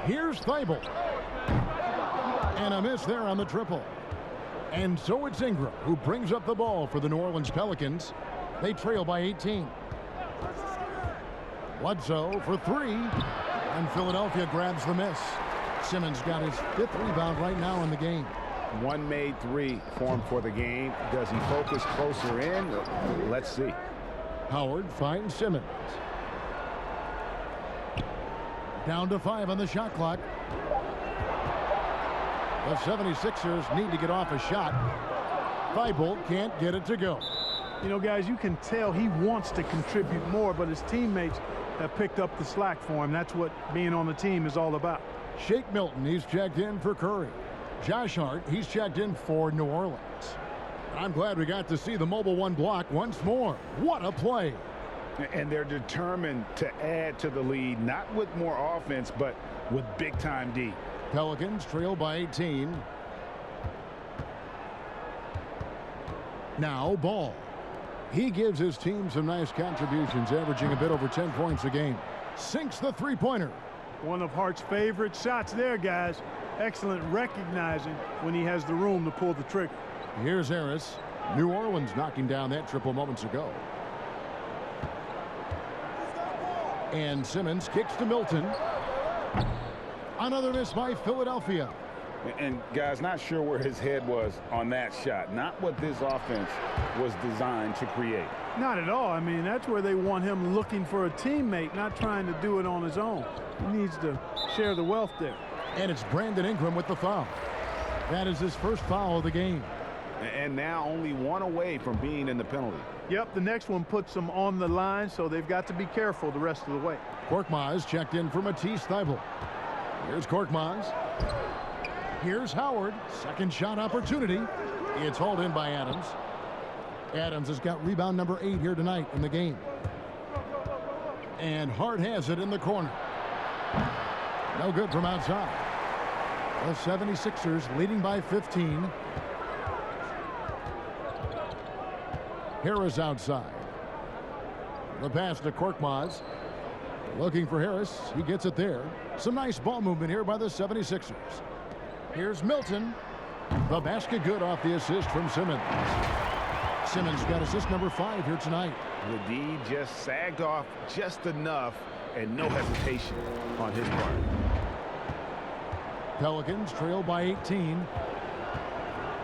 Here's Thibault. And a miss there on the triple. And so it's Ingram who brings up the ball for the New Orleans Pelicans. They trail by 18. Bledsoe for 3. And Philadelphia grabs the miss. Simmons got his 5th rebound right now in the game. One made 3 for him for the game. Does he focus closer in? Let's see. Howard finds Simmons. Down to 5 on the shot clock. The 76ers need to get off a shot. Thibault can't get it to go. You know, guys, you can tell he wants to contribute more, but his teammates have picked up the slack for him. That's what being on the team is all about. Shake Milton, he's checked in for Curry. Josh Hart, he's checked in for New Orleans. I'm glad we got to see the mobile 1 block once more. What a play. And they're determined to add to the lead, not with more offense, but with big-time D. Pelicans trail by 18. Now Ball. He gives his team some nice contributions, averaging a bit over 10 points a game. sinks the three-pointer. One of Hart's favorite shots there, guys. Excellent recognizing when he has the room to pull the trigger. Here's Harris. New Orleans knocking down that triple moments ago. And Simmons kicks to Milton. Another miss by Philadelphia. And guys, not sure where his head was on that shot. Not what this offense was designed to create. Not at all. I mean, that's where they want him looking for a teammate, not trying to do it on his own. He needs to share the wealth there. And it's Brandon Ingram with the foul. That is his first foul of the game. And now only one away from being in the penalty. Yep, the next one puts them on the line, so they've got to be careful the rest of the way. Korkmaz checked in for Matisse Thybulle. Here's Korkmaz. Here's Howard. Second shot opportunity. It's hauled in by Adams. Adams has got rebound number 8 here tonight in the game. And Hart has it in the corner. No good from outside. The 76ers leading by 15. Harris outside. The pass to Korkmaz. Looking for Harris. He gets it there. Some nice ball movement here by the 76ers. Here's Milton. The basket good off the assist from Simmons. Simmons got assist number 5 here tonight. The D just sagged off just enough and no hesitation on his part. Pelicans trail by 18.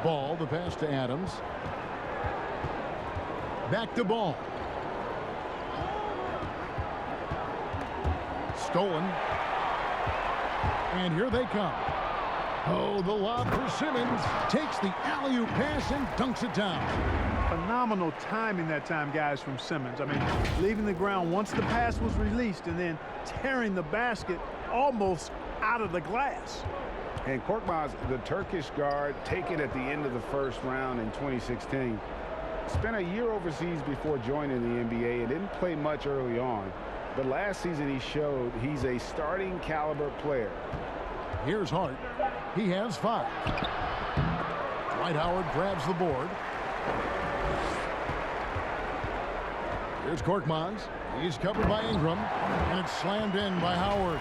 Ball, the pass to Adams. Back to Ball. Stolen. And here they come. Oh, the lob for Simmons. Takes the alley-oop pass and dunks it down. Phenomenal timing that time, guys, from Simmons. I mean, leaving the ground once the pass was released and then tearing the basket almost out of the glass. And Korkmaz, the Turkish guard, taken at the end of the first round in 2016. Spent a year overseas before joining the NBA and didn't play much early on. But last season he showed he's a starting caliber player. Here's Hart. He has 5. Dwight Howard grabs the board. Here's Korkmaz. He's covered by Ingram. And it's slammed in by Howard.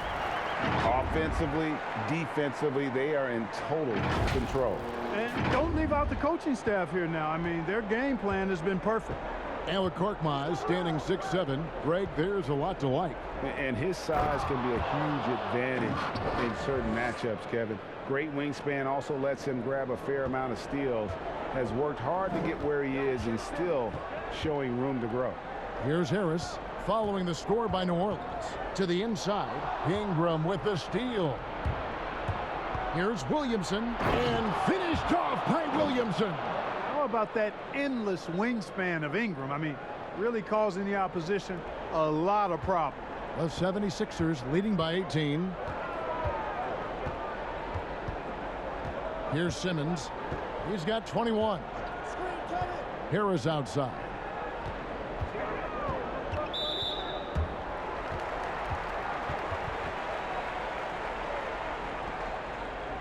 Offensively, defensively, they are in total control. And don't leave out the coaching staff here now. I mean, their game plan has been perfect. And with Korkmaz standing 6'7", Greg, there's a lot to like. And his size can be a huge advantage in certain matchups, Kevin. Great wingspan also lets him grab a fair amount of steals. Has worked hard to get where he is and still showing room to grow. Here's Harris following the score by New Orleans. To the inside, Ingram with the steal. Here's Williamson, and finished off by Williamson. How about that endless wingspan of Ingram? I mean, really causing the opposition a lot of problems. The 76ers leading by 18. Here's Simmons. He's got 21. Harris outside.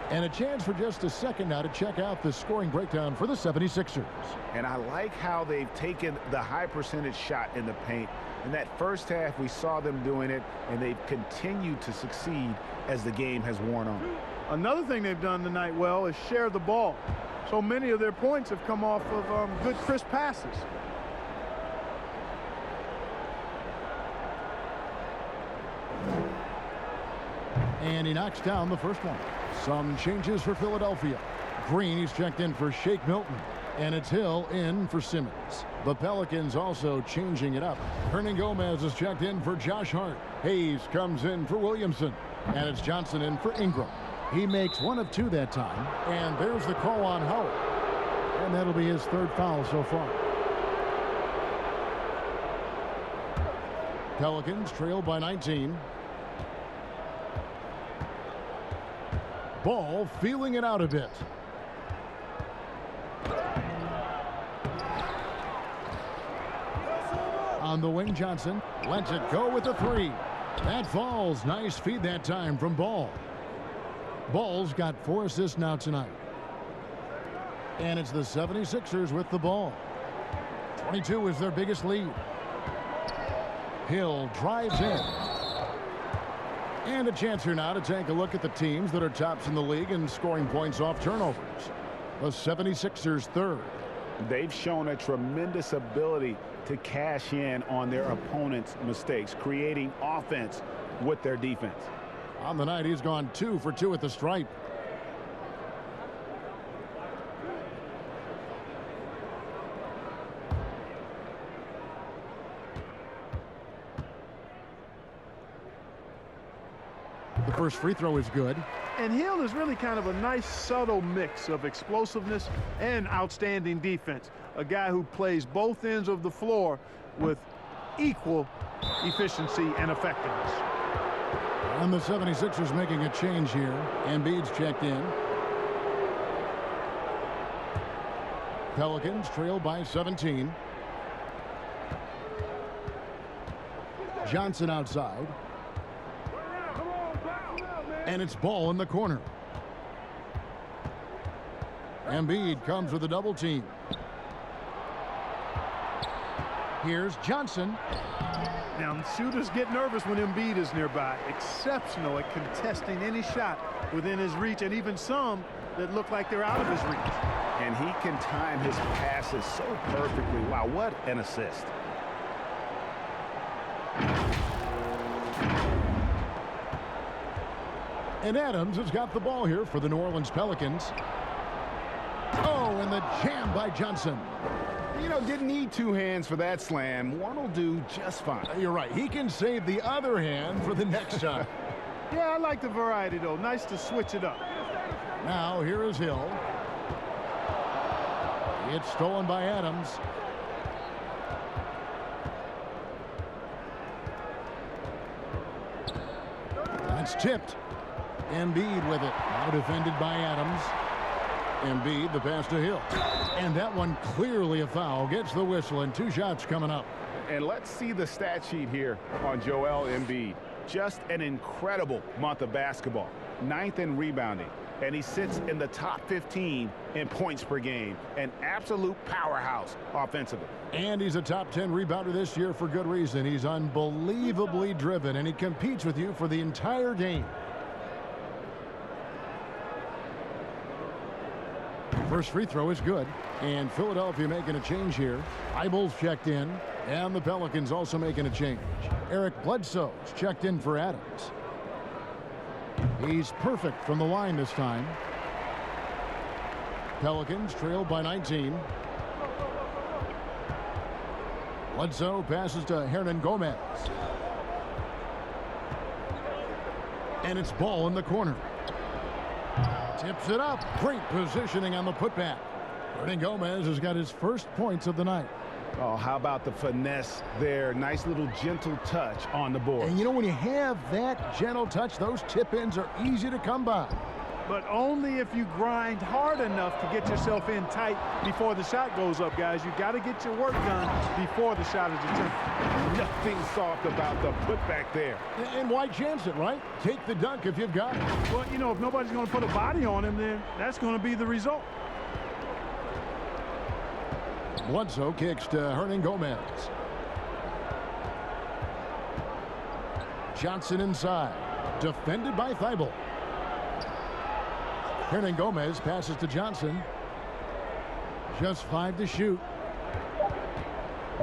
And a chance for just a second now to check out the scoring breakdown for the 76ers. And I like how they've taken the high percentage shot in the paint. In that first half, we saw them doing it, and they've continued to succeed as the game has worn on. Another thing they've done tonight well is share the ball. So many of their points have come off of good, crisp passes. And he knocks down the first one. Some changes for Philadelphia. Green, he's checked in for Shake Milton. And it's Hill in for Simmons. The Pelicans also changing it up. Hernan Gomez is checked in for Josh Hart. Hayes comes in for Williamson. And it's Johnson in for Ingram. He makes 1 of 2 that time. And there's the call on Howard. And that'll be his 3rd foul so far. Pelicans trail by 19. Ball feeling it out a bit. On the wing, Johnson lets it go with the 3. That falls. Nice feed that time from Ball. Ball's got 4 assists now tonight. And it's the 76ers with the ball. 22 is their biggest lead. Hill drives in. And a chance here now to take a look at the teams that are tops in the league in scoring points off turnovers. The 76ers third. They've shown a tremendous ability to cash in on their opponent's mistakes, creating offense with their defense. On the night, he's gone 2 for 2 at the stripe. The first free throw is good. And Hill is really kind of a nice, subtle mix of explosiveness and outstanding defense. A guy who plays both ends of the floor with equal efficiency and effectiveness. And the 76ers making a change here. Embiid's checked in. Pelicans trail by 17. Johnson outside. And it's ball in the corner. Embiid comes with a double team. Here's Johnson. Now, shooters get nervous when Embiid is nearby. Exceptional at contesting any shot within his reach, and even some that look like they're out of his reach. And he can time his passes so perfectly. Wow, what an assist. And Adams has got the ball here for the New Orleans Pelicans. Oh, and the jam by Johnson. You know, didn't need 2 hands for that slam. One will do just fine. You're right. He can save the other hand for the next time. Yeah, I like the variety, though. Nice to switch it up. Now, here is Hill. It's stolen by Adams. That's tipped. Embiid with it. Now defended by Adams. Embiid, the pass to Hill. And that one clearly a foul. Gets the whistle, and 2 shots coming up. And let's see the stat sheet here on Joel Embiid. Just an incredible month of basketball. 9th in rebounding. And he sits in the top 15 in points per game. An absolute powerhouse offensively. And he's a top 10 rebounder this year for good reason. He's unbelievably driven, and he competes with you for the entire game. First free throw is good. And Philadelphia making a change here. Eibel's checked in. And the Pelicans also making a change. Eric Bledsoe's checked in for Adams. He's perfect from the line this time. Pelicans trail by 19. Bledsoe passes to Hernan Gomez. And it's ball in the corner. Tips it up. Great positioning on the putback. Hernan Gomez has got his first points of the night. Oh, how about the finesse there? Nice little gentle touch on the board. And you know, when you have that gentle touch, those tip-ins are easy to come by. But only if you grind hard enough to get yourself in tight before the shot goes up, guys. You got to get your work done before the shot is attempted. Nothing soft about the putback there. And why chance it, right? Take the dunk if you've got it. Well, you know, if nobody's going to put a body on him, then that's going to be the result. Bledsoe kicks to Hernan Gomez. Johnson inside. Defended by Thibault. Hernan Gomez passes to Johnson. Just 5 to shoot.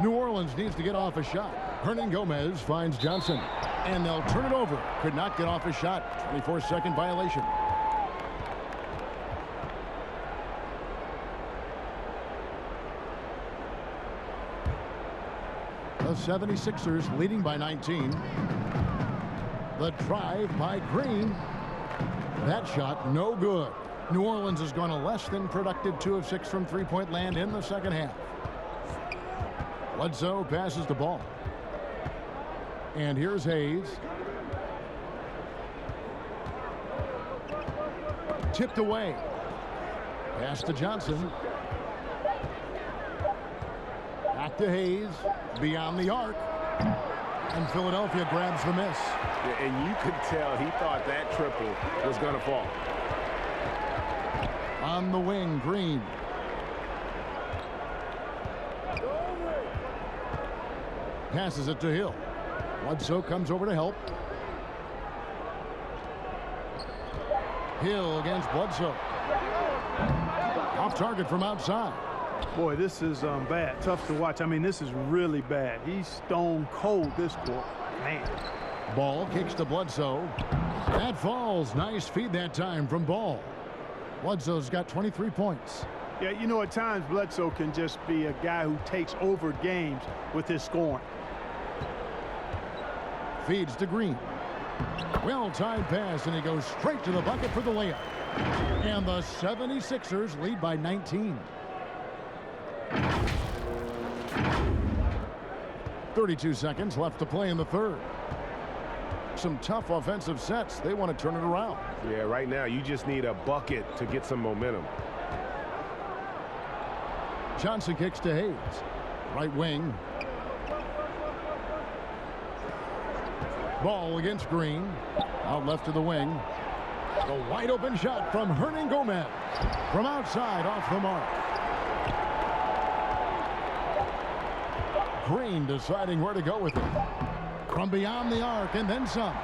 New Orleans needs to get off a shot. Hernan Gomez finds Johnson. And they'll turn it over. Could not get off a shot. 24-second violation. The 76ers leading by 19. The drive by Green. That shot no good. New Orleans has gone a less than productive 2 of 6 from three-point land in the second half. Bledsoe passes the ball. And here's Hayes. Tipped away. Pass to Johnson. Back to Hayes. Beyond the arc. And Philadelphia grabs the miss. And you could tell he thought that triple was going to fall. On the wing, Green. Passes it to Hill. Bledsoe comes over to help. Hill against Bledsoe. Off target from outside. Boy, this is bad. Tough to watch. I mean, this is really bad. He's stone cold this quarter. Man. Ball kicks to Bledsoe. That falls. Nice feed that time from Ball. Bledsoe's got 23 points. Yeah, you know, at times Bledsoe can just be a guy who takes over games with his scoring. Feeds to Green. Well-timed pass, and he goes straight to the bucket for the layup. And the 76ers lead by 19. 32 seconds left to play in the third. Some tough offensive sets. They want to turn it around. Yeah, right now you just need a bucket to get some momentum. Johnson kicks to Hayes. Right wing. Ball against Green. Out left to the wing. A wide open shot from Hernan Gomez. From outside, off the mark. Green deciding where to go with it. From beyond the arc and then some.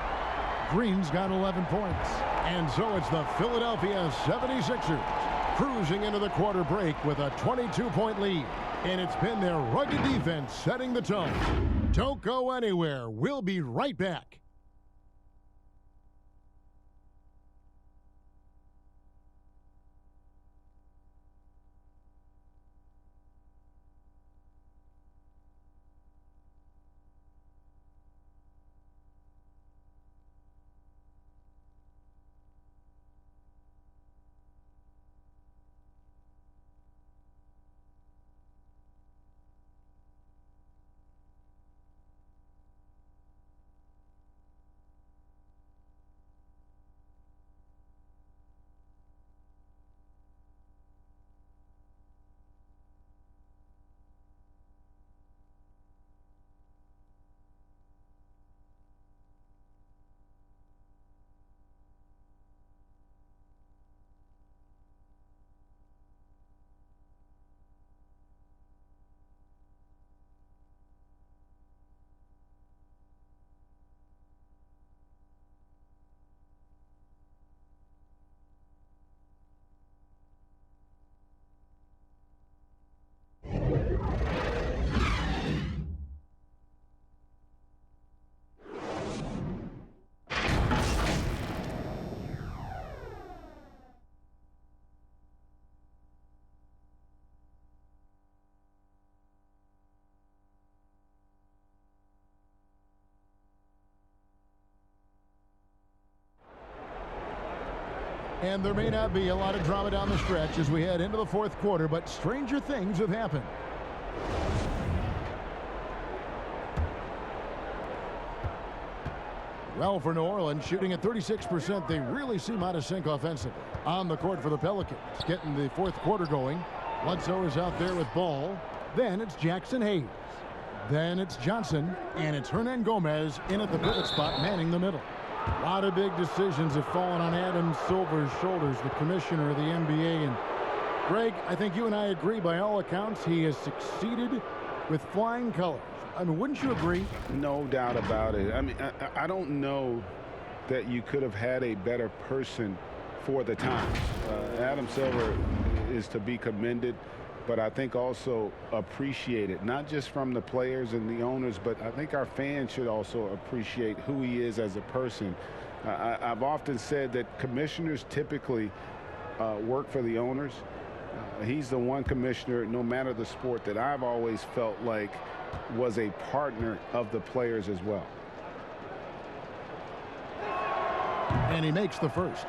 Green's got 11 points. And so it's the Philadelphia 76ers cruising into the quarter break with a 22-point lead. And it's been their rugged defense setting the tone. Don't go anywhere. We'll be right back. And there may not be a lot of drama down the stretch as we head into the fourth quarter, but stranger things have happened. Well, for New Orleans, shooting at 36%, they really seem out of sync offensively. On the court for the Pelicans, getting the fourth quarter going. Bledsoe is out there with Ball. Then it's Jackson Hayes. Then it's Johnson, and it's Hernan Gomez in at the pivot spot, manning the middle. A lot of big decisions have fallen on Adam Silver's shoulders, the commissioner of the NBA. And Greg, I think you and I agree, by all accounts, he has succeeded with flying colors. I mean, wouldn't you agree? No doubt about it. I mean, I don't know that you could have had a better person for the time. Adam Silver is to be commended, but I think also appreciated, not just from the players and the owners, but I think our fans should also appreciate who he is as a person. I've often said that commissioners typically work for the owners. He's the one commissioner, no matter the sport, that I've always felt like was a partner of the players as well. And he makes the first.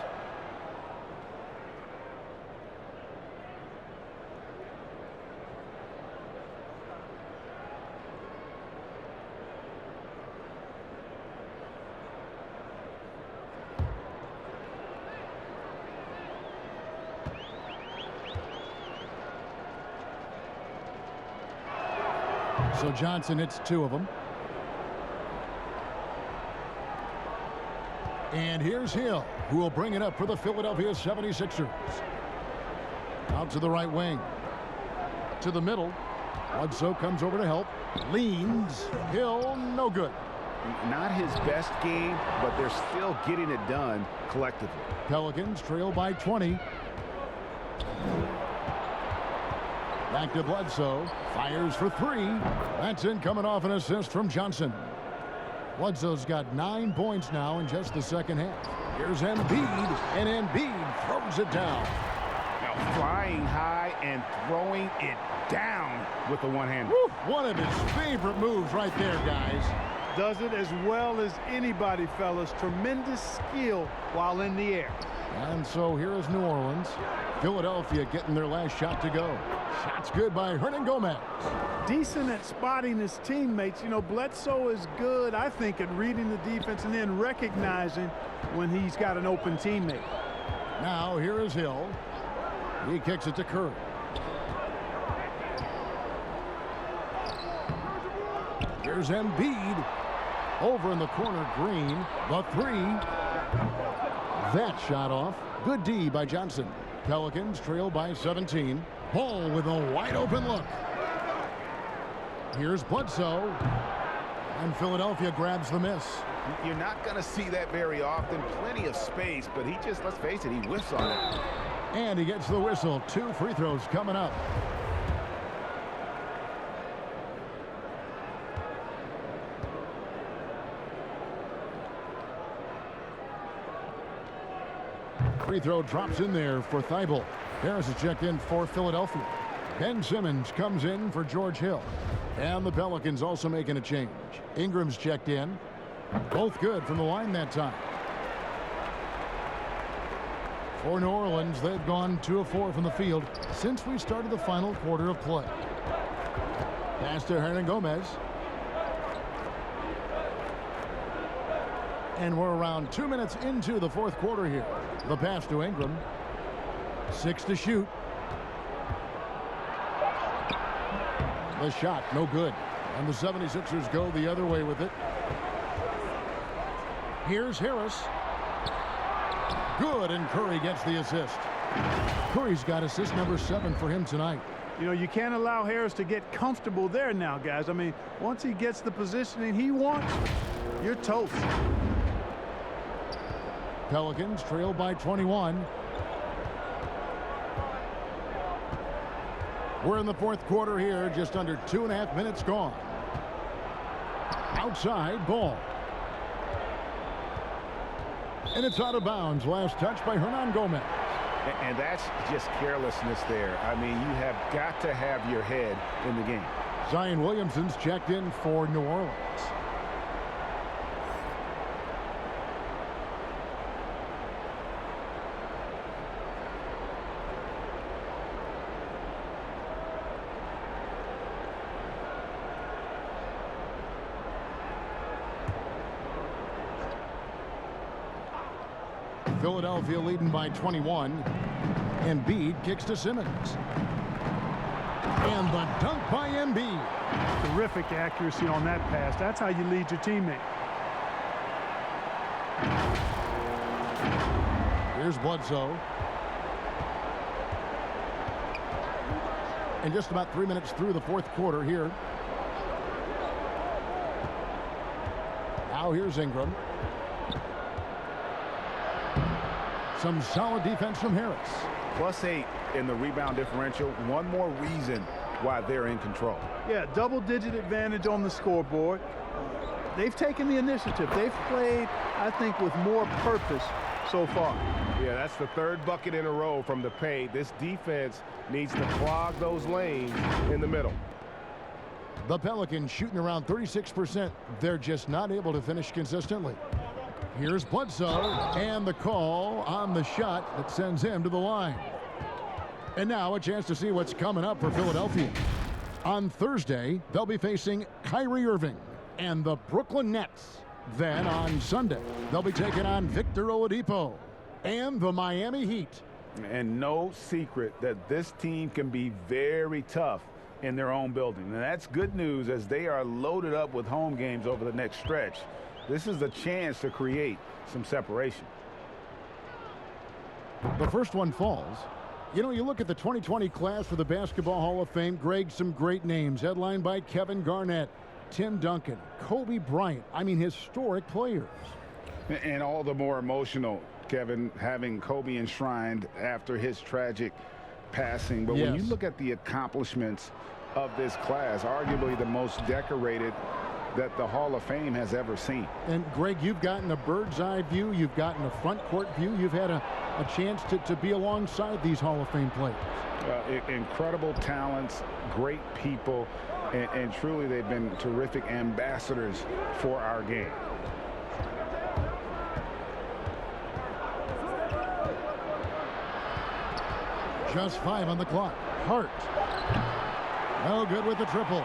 So Johnson hits two of them. And here's Hill, who will bring it up for the Philadelphia 76ers. Out to the right wing. To the middle. Bledsoe comes over to help. Leans. Hill, no good. Not his best game, but they're still getting it done collectively. Pelicans trail by 20. Back to Bledsoe. Fires for three. That's in, coming off an assist from Johnson. Bledsoe's got 9 points now in just the second half. Here's Embiid, and Embiid throws it down. Now flying high and throwing it down with the one-hander. One of his favorite moves right there, guys. Does it as well as anybody, fellas. Tremendous skill while in the air. And so here is New Orleans. Philadelphia getting their last shot to go. Shot's good by Hernangomez. Decent at spotting his teammates. You know, Bledsoe is good, I think, at reading the defense and then recognizing when he's got an open teammate. Now here is Hill. He kicks it to Curry. Here's Embiid. Over in the corner, Green. The three. That shot off. Good D by Johnson. Pelicans trail by 17. Ball with a wide open look. Here's Bledsoe. And Philadelphia grabs the miss. You're not going to see that very often. Plenty of space, but he just, let's face it, he whiffs on it. And he gets the whistle. 2 free throws coming up. Free throw drops in there for Thibault. Harris is checked in for Philadelphia. Ben Simmons comes in for George Hill. And the Pelicans also making a change. Ingram's checked in. Both good from the line that time. For New Orleans, they've gone 2 of 4 from the field since we started the final quarter of play. Pass to Hernangomez. And we're around 2 minutes into the fourth quarter here. The pass to Ingram. 6 to shoot. The shot, no good. And the 76ers go the other way with it. Here's Harris. Good, and Curry gets the assist. Curry's got assist number 7 for him tonight. You know, you can't allow Harris to get comfortable there now, guys. I mean, once he gets the positioning he wants, you're toast. Pelicans trail by 21. We're in the fourth quarter here, just under 2.5 minutes gone. Outside, ball. And it's out of bounds. Last touch by Hernangomez. And that's just carelessness there. I mean, you have got to have your head in the game. Zion Williamson's checked in for New Orleans. Philadelphia leading by 21. Embiid kicks to Simmons. And the dunk by Embiid. Terrific accuracy on that pass. That's how you lead your teammate. Here's Bledsoe. And just about 3 minutes through the fourth quarter here. Now here's Ingram. Some solid defense from Harris. +8 in the rebound differential. One more reason why they're in control. Yeah, double-digit advantage on the scoreboard. They've taken the initiative. They've played, I think, with more purpose so far. Yeah, that's the 3rd bucket in a row from the paint. This defense needs to clog those lanes in the middle. The Pelicans shooting around 36%. They're just not able to finish consistently. Here's Bledsoe, and the call on the shot that sends him to the line. And now a chance to see what's coming up for Philadelphia. On Thursday, they'll be facing Kyrie Irving and the Brooklyn Nets. Then on Sunday, they'll be taking on Victor Oladipo and the Miami Heat. And no secret that this team can be very tough in their own building. And that's good news as they are loaded up with home games over the next stretch. This is a chance to create some separation. The first one falls. You know, you look at the 2020 class for the Basketball Hall of Fame, Greg, some great names, headlined by Kevin Garnett, Tim Duncan, Kobe Bryant. I mean, historic players. And all the more emotional, Kevin, having Kobe enshrined after his tragic passing. But when you look at the accomplishments of this class, arguably the most decorated that the Hall of Fame has ever seen. And Greg, you've gotten a bird's eye view. You've gotten a front court view. You've had a chance to be alongside these Hall of Fame players. Incredible talents, great people, and truly they've been terrific ambassadors for our game. Just 5 on the clock. Hart. No good with the triple.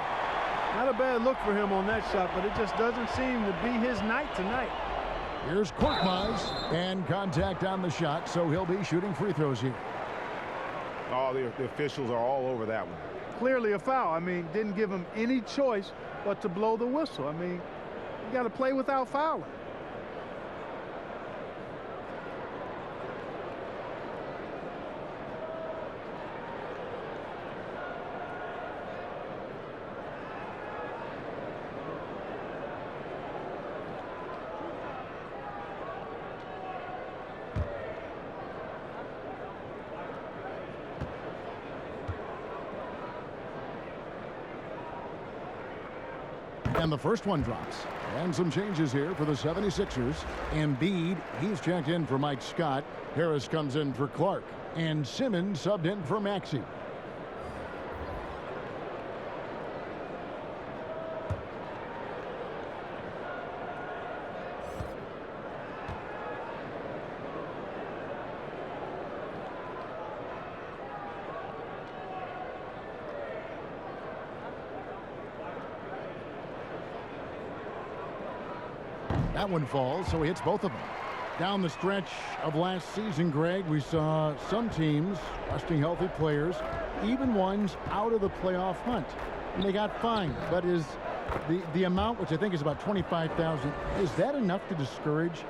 Not a bad look for him on that shot, but it just doesn't seem to be his night tonight. Here's Korkmaz, and contact on the shot, so he'll be shooting free throws here. Oh, the officials are all over that one. Clearly a foul. I mean, didn't give him any choice but to blow the whistle. I mean, you got to play without fouling. And the first one drops. And some changes here for the 76ers. Embiid, he's checked in for Mike Scott. Harris comes in for Clark. And Simmons subbed in for Maxey. That one falls, so he hits both of them. Down the stretch of last season, Greg, we saw some teams resting healthy players, even ones out of the playoff hunt. And they got fined. But is the amount, which I think is about $25,000, is that enough to discourage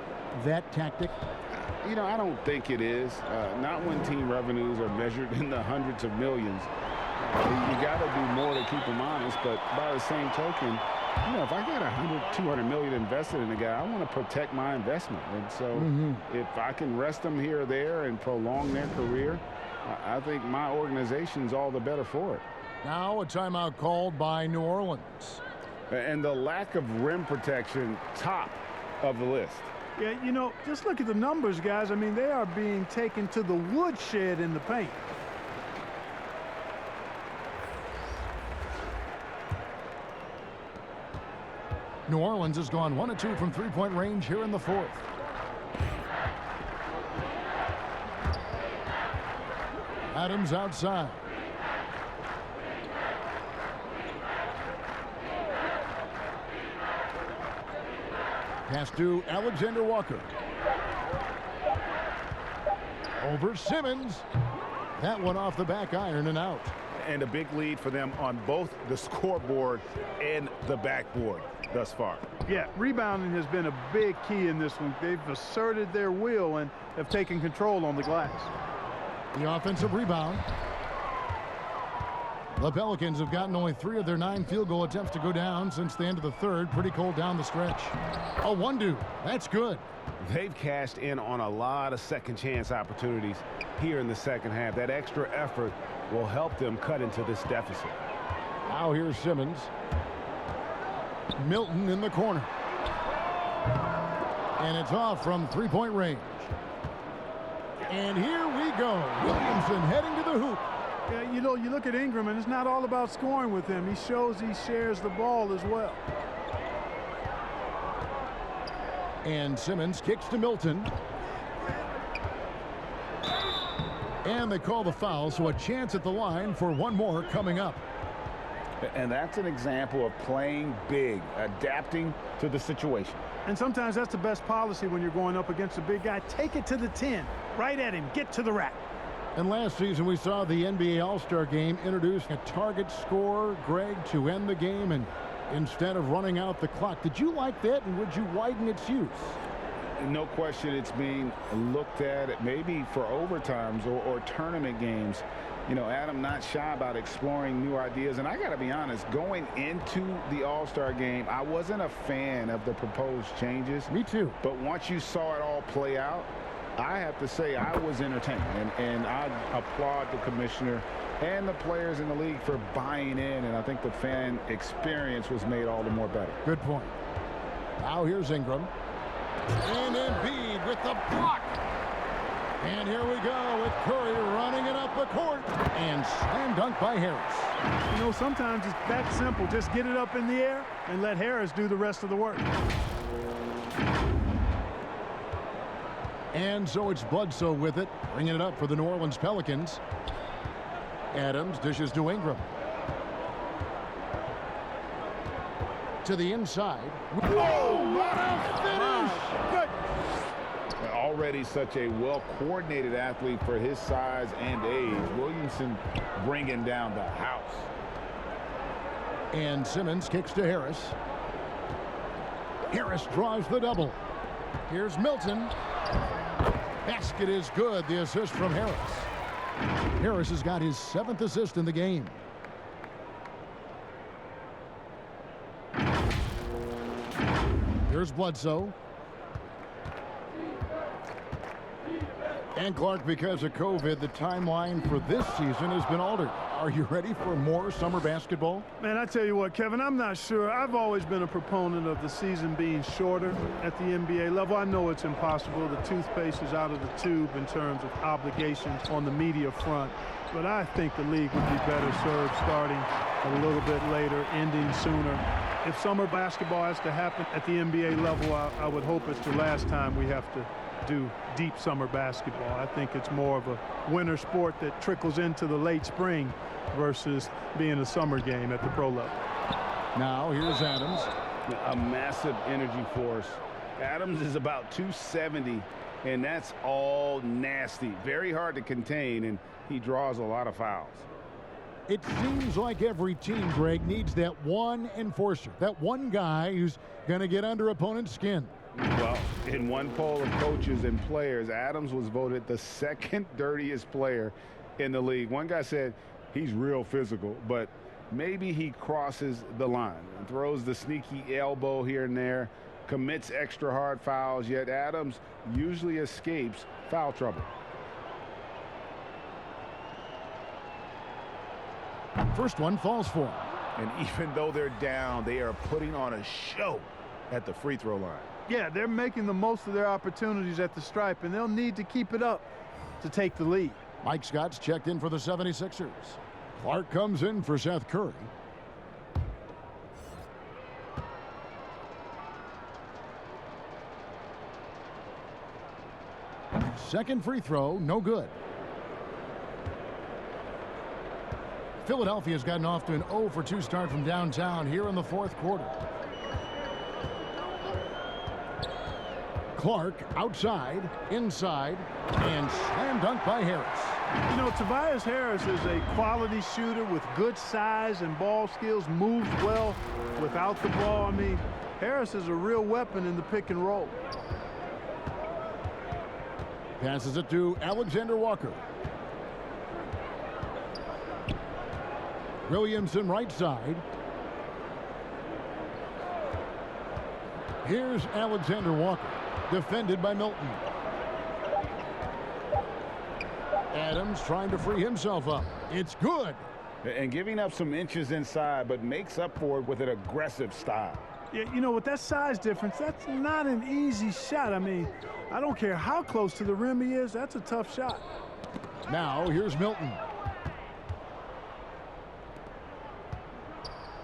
that tactic? You know, I don't think it is. Not when team revenues are measured in the hundreds of millions. You got to do more to keep them honest, but by the same token, you know, if I got 100, 200 million invested in a guy, I want to protect my investment. And so if I can rest them here or there and prolong their career, I think my organization's all the better for it. Now a timeout called by New Orleans. And the lack of rim protection, top of the list. Yeah, you know, just look at the numbers, guys. I mean, they are being taken to the woodshed in the paint. New Orleans has gone 1 of 2 from three-point range here in the fourth. Adams outside. Pass to Alexander Walker. Over Simmons. That one off the back iron and out. And a big lead for them on both the scoreboard and the backboard thus far. Yeah, rebounding has been a big key in this one. They've asserted their will and have taken control on the glass. The offensive rebound. The Pelicans have gotten only 3 of their 9 field goal attempts to go down since the end of the third. Pretty cold down the stretch. A one-do. That's good. They've cashed in on a lot of second chance opportunities here in the second half. That extra effort will help them cut into this deficit. Now here's Simmons. Milton in the corner. And it's off from three-point range. And here we go. Williamson heading to the hoop. Yeah, you know, you look at Ingram, and it's not all about scoring with him. He shows he shares the ball as well. And Simmons kicks to Milton. And they call the foul, so a chance at the line for one more coming up. And that's an example of playing big, adapting to the situation. And sometimes that's the best policy when you're going up against a big guy. Take it to the 10. Right at him. Get to the rack. And last season we saw the NBA All-Star Game introduce a target scorer, Greg, to end the game and instead of running out the clock. Did you like that, and would you widen its use? No question it's being looked at maybe for overtimes or tournament games. You know, Adam not shy about exploring new ideas. And I got to be honest, going into the All-Star game, I wasn't a fan of the proposed changes. Me too. But once you saw it all play out, I have to say I was entertained. And I applaud the commissioner and the players in the league for buying in. And I think the fan experience was made all the more better. Good point. Now here's Ingram. And Embiid with the block. And here we go with Curry running it up the court. And slam dunk by Harris. You know, sometimes it's that simple. Just get it up in the air and let Harris do the rest of the work. And so it's Bledsoe with it, bringing it up for the New Orleans Pelicans. Adams dishes to Ingram. To the inside. Whoa, what a finish! Good. Already such a well-coordinated athlete for his size and age. Williamson bringing down the house. And Simmons kicks to Harris. Harris draws the double. Here's Milton. Basket is good. The assist from Harris. Harris has got his 7th assist in the game. Here's Bledsoe. And Clark, because of COVID, the timeline for this season has been altered. Are you ready for more summer basketball? Man, I tell you what, Kevin, I'm not sure. I've always been a proponent of the season being shorter at the NBA level. I know it's impossible. The toothpaste is out of the tube in terms of obligations on the media front. But I think the league would be better served starting a little bit later, ending sooner. If summer basketball has to happen at the NBA level, I would hope it's the last time we have to do deep summer basketball. I think it's more of a winter sport that trickles into the late spring versus being a summer game at the pro level. Now here's Adams. A massive energy force. Adams is about 270, and that's all nasty. Very hard to contain, and he draws a lot of fouls. It seems like every team, Greg, needs that one enforcer, that one guy who's going to get under opponent's skin. Well, in one poll of coaches and players, Adams was voted the 2nd dirtiest player in the league. One guy said he's real physical, but maybe he crosses the line and throws the sneaky elbow here and there, commits extra hard fouls, yet Adams usually escapes foul trouble. First one falls for him. And even though they're down, they are putting on a show at the free throw line. Yeah, they're making the most of their opportunities at the stripe, and they'll need to keep it up to take the lead. Mike Scott's checked in for the 76ers. Clark comes in for Seth Curry. Second free throw, no good. Philadelphia's gotten off to an 0 for 2 start from downtown here in the 4th quarter. Clark outside, inside, and slam dunk by Harris. You know, Tobias Harris is a quality shooter with good size and ball skills, moves well without the ball. I mean, Harris is a real weapon in the pick and roll. Passes it to Alexander Walker. Williamson right side. Here's Alexander Walker, defended by Milton. Adams trying to free himself up. It's good. And giving up some inches inside, but makes up for it with an aggressive style. Yeah, you know, with that size difference, that's not an easy shot. I mean, I don't care how close to the rim he is, that's a tough shot. Now here's Milton.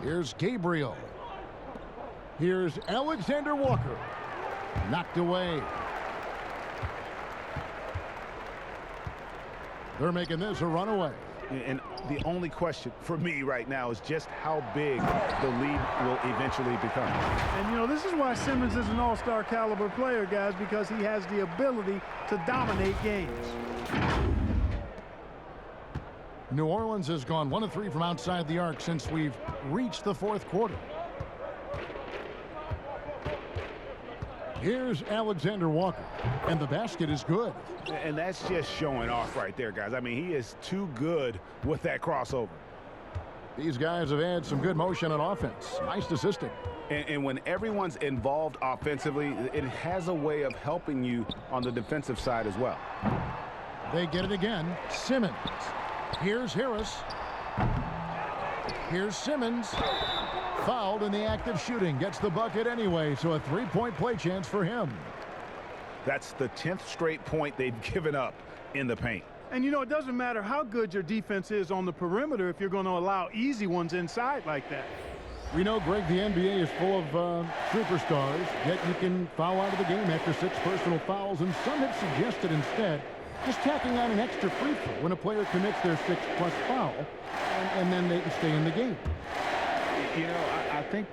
Here's Gabriel. Here's Alexander Walker. Knocked away. They're making this a runaway. And the only question for me right now is just how big the lead will eventually become. And, you know, this is why Simmons is an all-star caliber player, guys, because he has the ability to dominate games. New Orleans has gone 1 of 3 from outside the arc since we've reached the 4th quarter. Here's Alexander Walker, and the basket is good. And that's just showing off right there, guys. I mean, he is too good with that crossover. These guys have had some good motion on offense. Nice assisting. And when everyone's involved offensively, it has a way of helping you on the defensive side as well. They get it again. Simmons. Here's Harris. Here's Simmons. Fouled in the act of shooting. Gets the bucket anyway, so a three-point play chance for him. That's the 10th straight point they've given up in the paint. And, you know, it doesn't matter how good your defense is on the perimeter if you're going to allow easy ones inside like that. We know, Greg, the NBA is full of superstars, yet you can foul out of the game after 6 personal fouls, and some have suggested instead just tacking on an extra free throw when a player commits their 6+ foul, and then they can stay in the game. You know, I think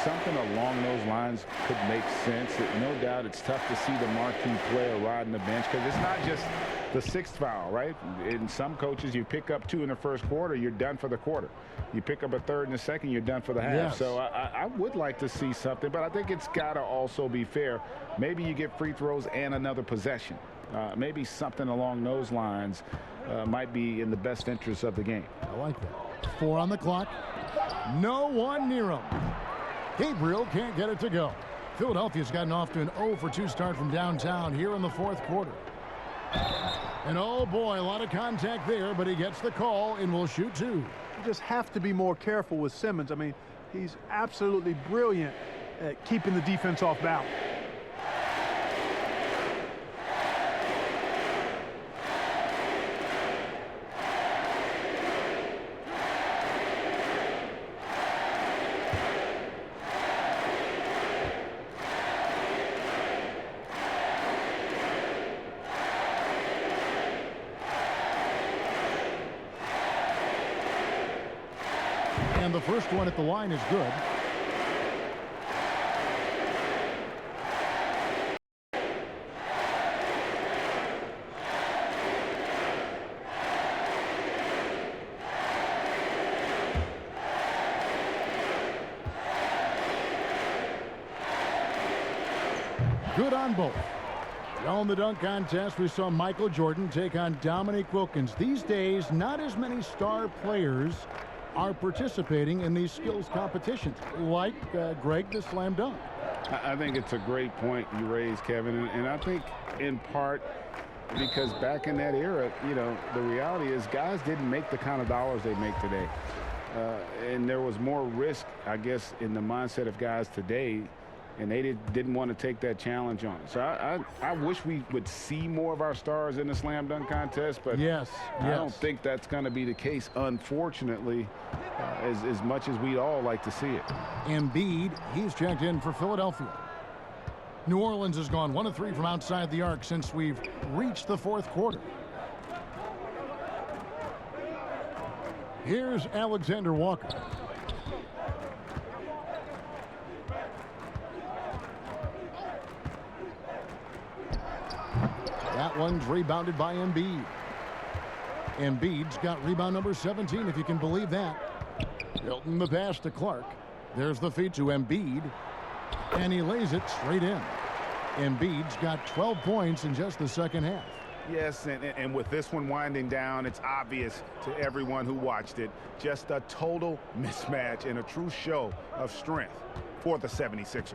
something along those lines could make sense. No doubt it's tough to see the marquee player riding the bench because it's not just the 6th foul, right? In some coaches, you pick up 2 in the first quarter, you're done for the quarter. You pick up a 3rd in the second, you're done for the half. Yes. So I would like to see something, but I think it's got to also be fair. Maybe you get free throws and another possession. Maybe something along those lines might be in the best interest of the game. I like that. 4 on the clock. No one near him. Gabriel can't get it to go. Philadelphia's gotten off to an 0-for-2 start from downtown here in the 4th quarter. And oh boy, a lot of contact there, but he gets the call and will shoot 2. You just have to be more careful with Simmons. I mean, he's absolutely brilliant at keeping the defense off balance. And the first one at the line is good. Good on both. On the dunk contest, we saw Michael Jordan take on Dominique Wilkins. These days, not as many star players are participating in these skills competitions, like Greg, the slam dunk. I think it's a great point you raised, Kevin, and I think in part because back in that era, you know, the reality is guys didn't make the kind of dollars they make today. And there was more risk, I guess, in the mindset of guys today, and they didn't want to take that challenge on. So I wish we would see more of our stars in the slam dunk contest, but yes. I don't think that's going to be the case, unfortunately, as much as we'd all like to see it. Embiid, he's checked in for Philadelphia. New Orleans has gone 1 of 3 from outside the arc since we've reached the 4th quarter. Here's Alexander Walker. That one's rebounded by Embiid. Embiid's got rebound number 17, if you can believe that. Hilton the pass to Clark. There's the feed to Embiid, and he lays it straight in. Embiid's got 12 points in just the second half. Yes, and with this one winding down, it's obvious to everyone who watched it. Just a total mismatch and a true show of strength for the 76ers.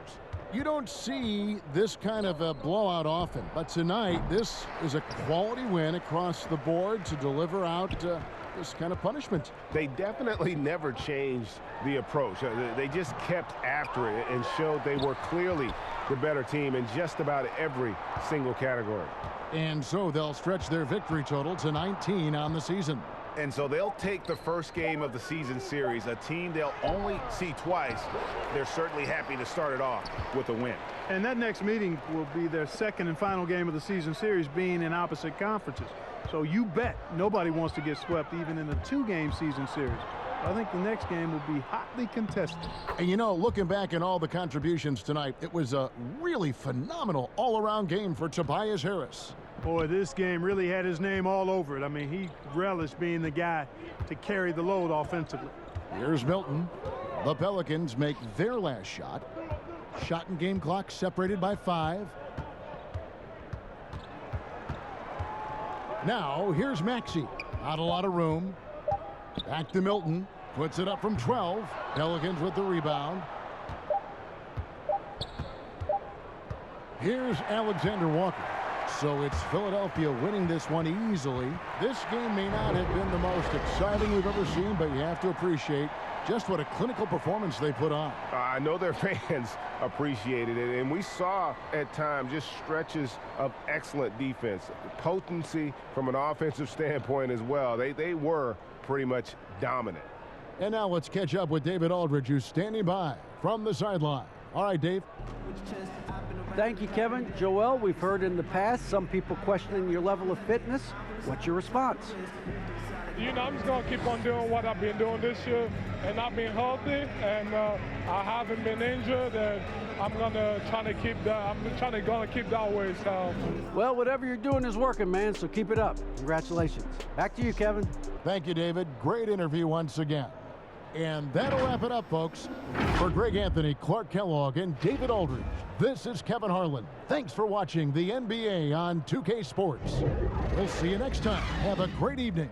You don't see this kind of a blowout often, but tonight this is a quality win across the board to deliver out this kind of punishment. They definitely never changed the approach. They just kept after it and showed they were clearly the better team in just about every single category. And so they'll stretch their victory total to 19 on the season. And so they'll take the first game of the season series, a team they'll only see twice. They're certainly happy to start it off with a win. And that next meeting will be their second and final game of the season series, being in opposite conferences. So you bet nobody wants to get swept even in a 2-game season series. I think the next game will be hotly contested. And you know, looking back at all the contributions tonight, it was a really phenomenal all-around game for Tobias Harris. Boy, this game really had his name all over it. I mean, he relished being the guy to carry the load offensively. Here's Milton. The Pelicans make their last shot. Shot and game clock separated by 5. Now, here's Maxey. Not a lot of room. Back to Milton. Puts it up from 12. Pelicans with the rebound. Here's Alexander Walker. So it's Philadelphia winning this one easily. This game may not have been the most exciting we've ever seen, but you have to appreciate just what a clinical performance they put on. I know their fans appreciated it, and we saw at times just stretches of excellent defense. Potency from an offensive standpoint as well. They were pretty much dominant. And now let's catch up with David Aldridge, who's standing by from the sideline. All right, Dave. Thank you, Kevin. Joel, we've heard in the past some people questioning your level of fitness. What's your response? You know, I'm just going to keep on doing what I've been doing this year, and I've been healthy, and I haven't been injured, and I'm going to try to keep that. I'm trying to keep that way. So. Well, whatever you're doing is working, man, so keep it up. Congratulations. Back to you, Kevin. Thank you, David. Great interview once again. And that'll wrap it up, folks. For Greg Anthony, Clark Kellogg, and David Aldridge, this is Kevin Harlan. Thanks for watching the NBA on 2K Sports. We'll see you next time. Have a great evening.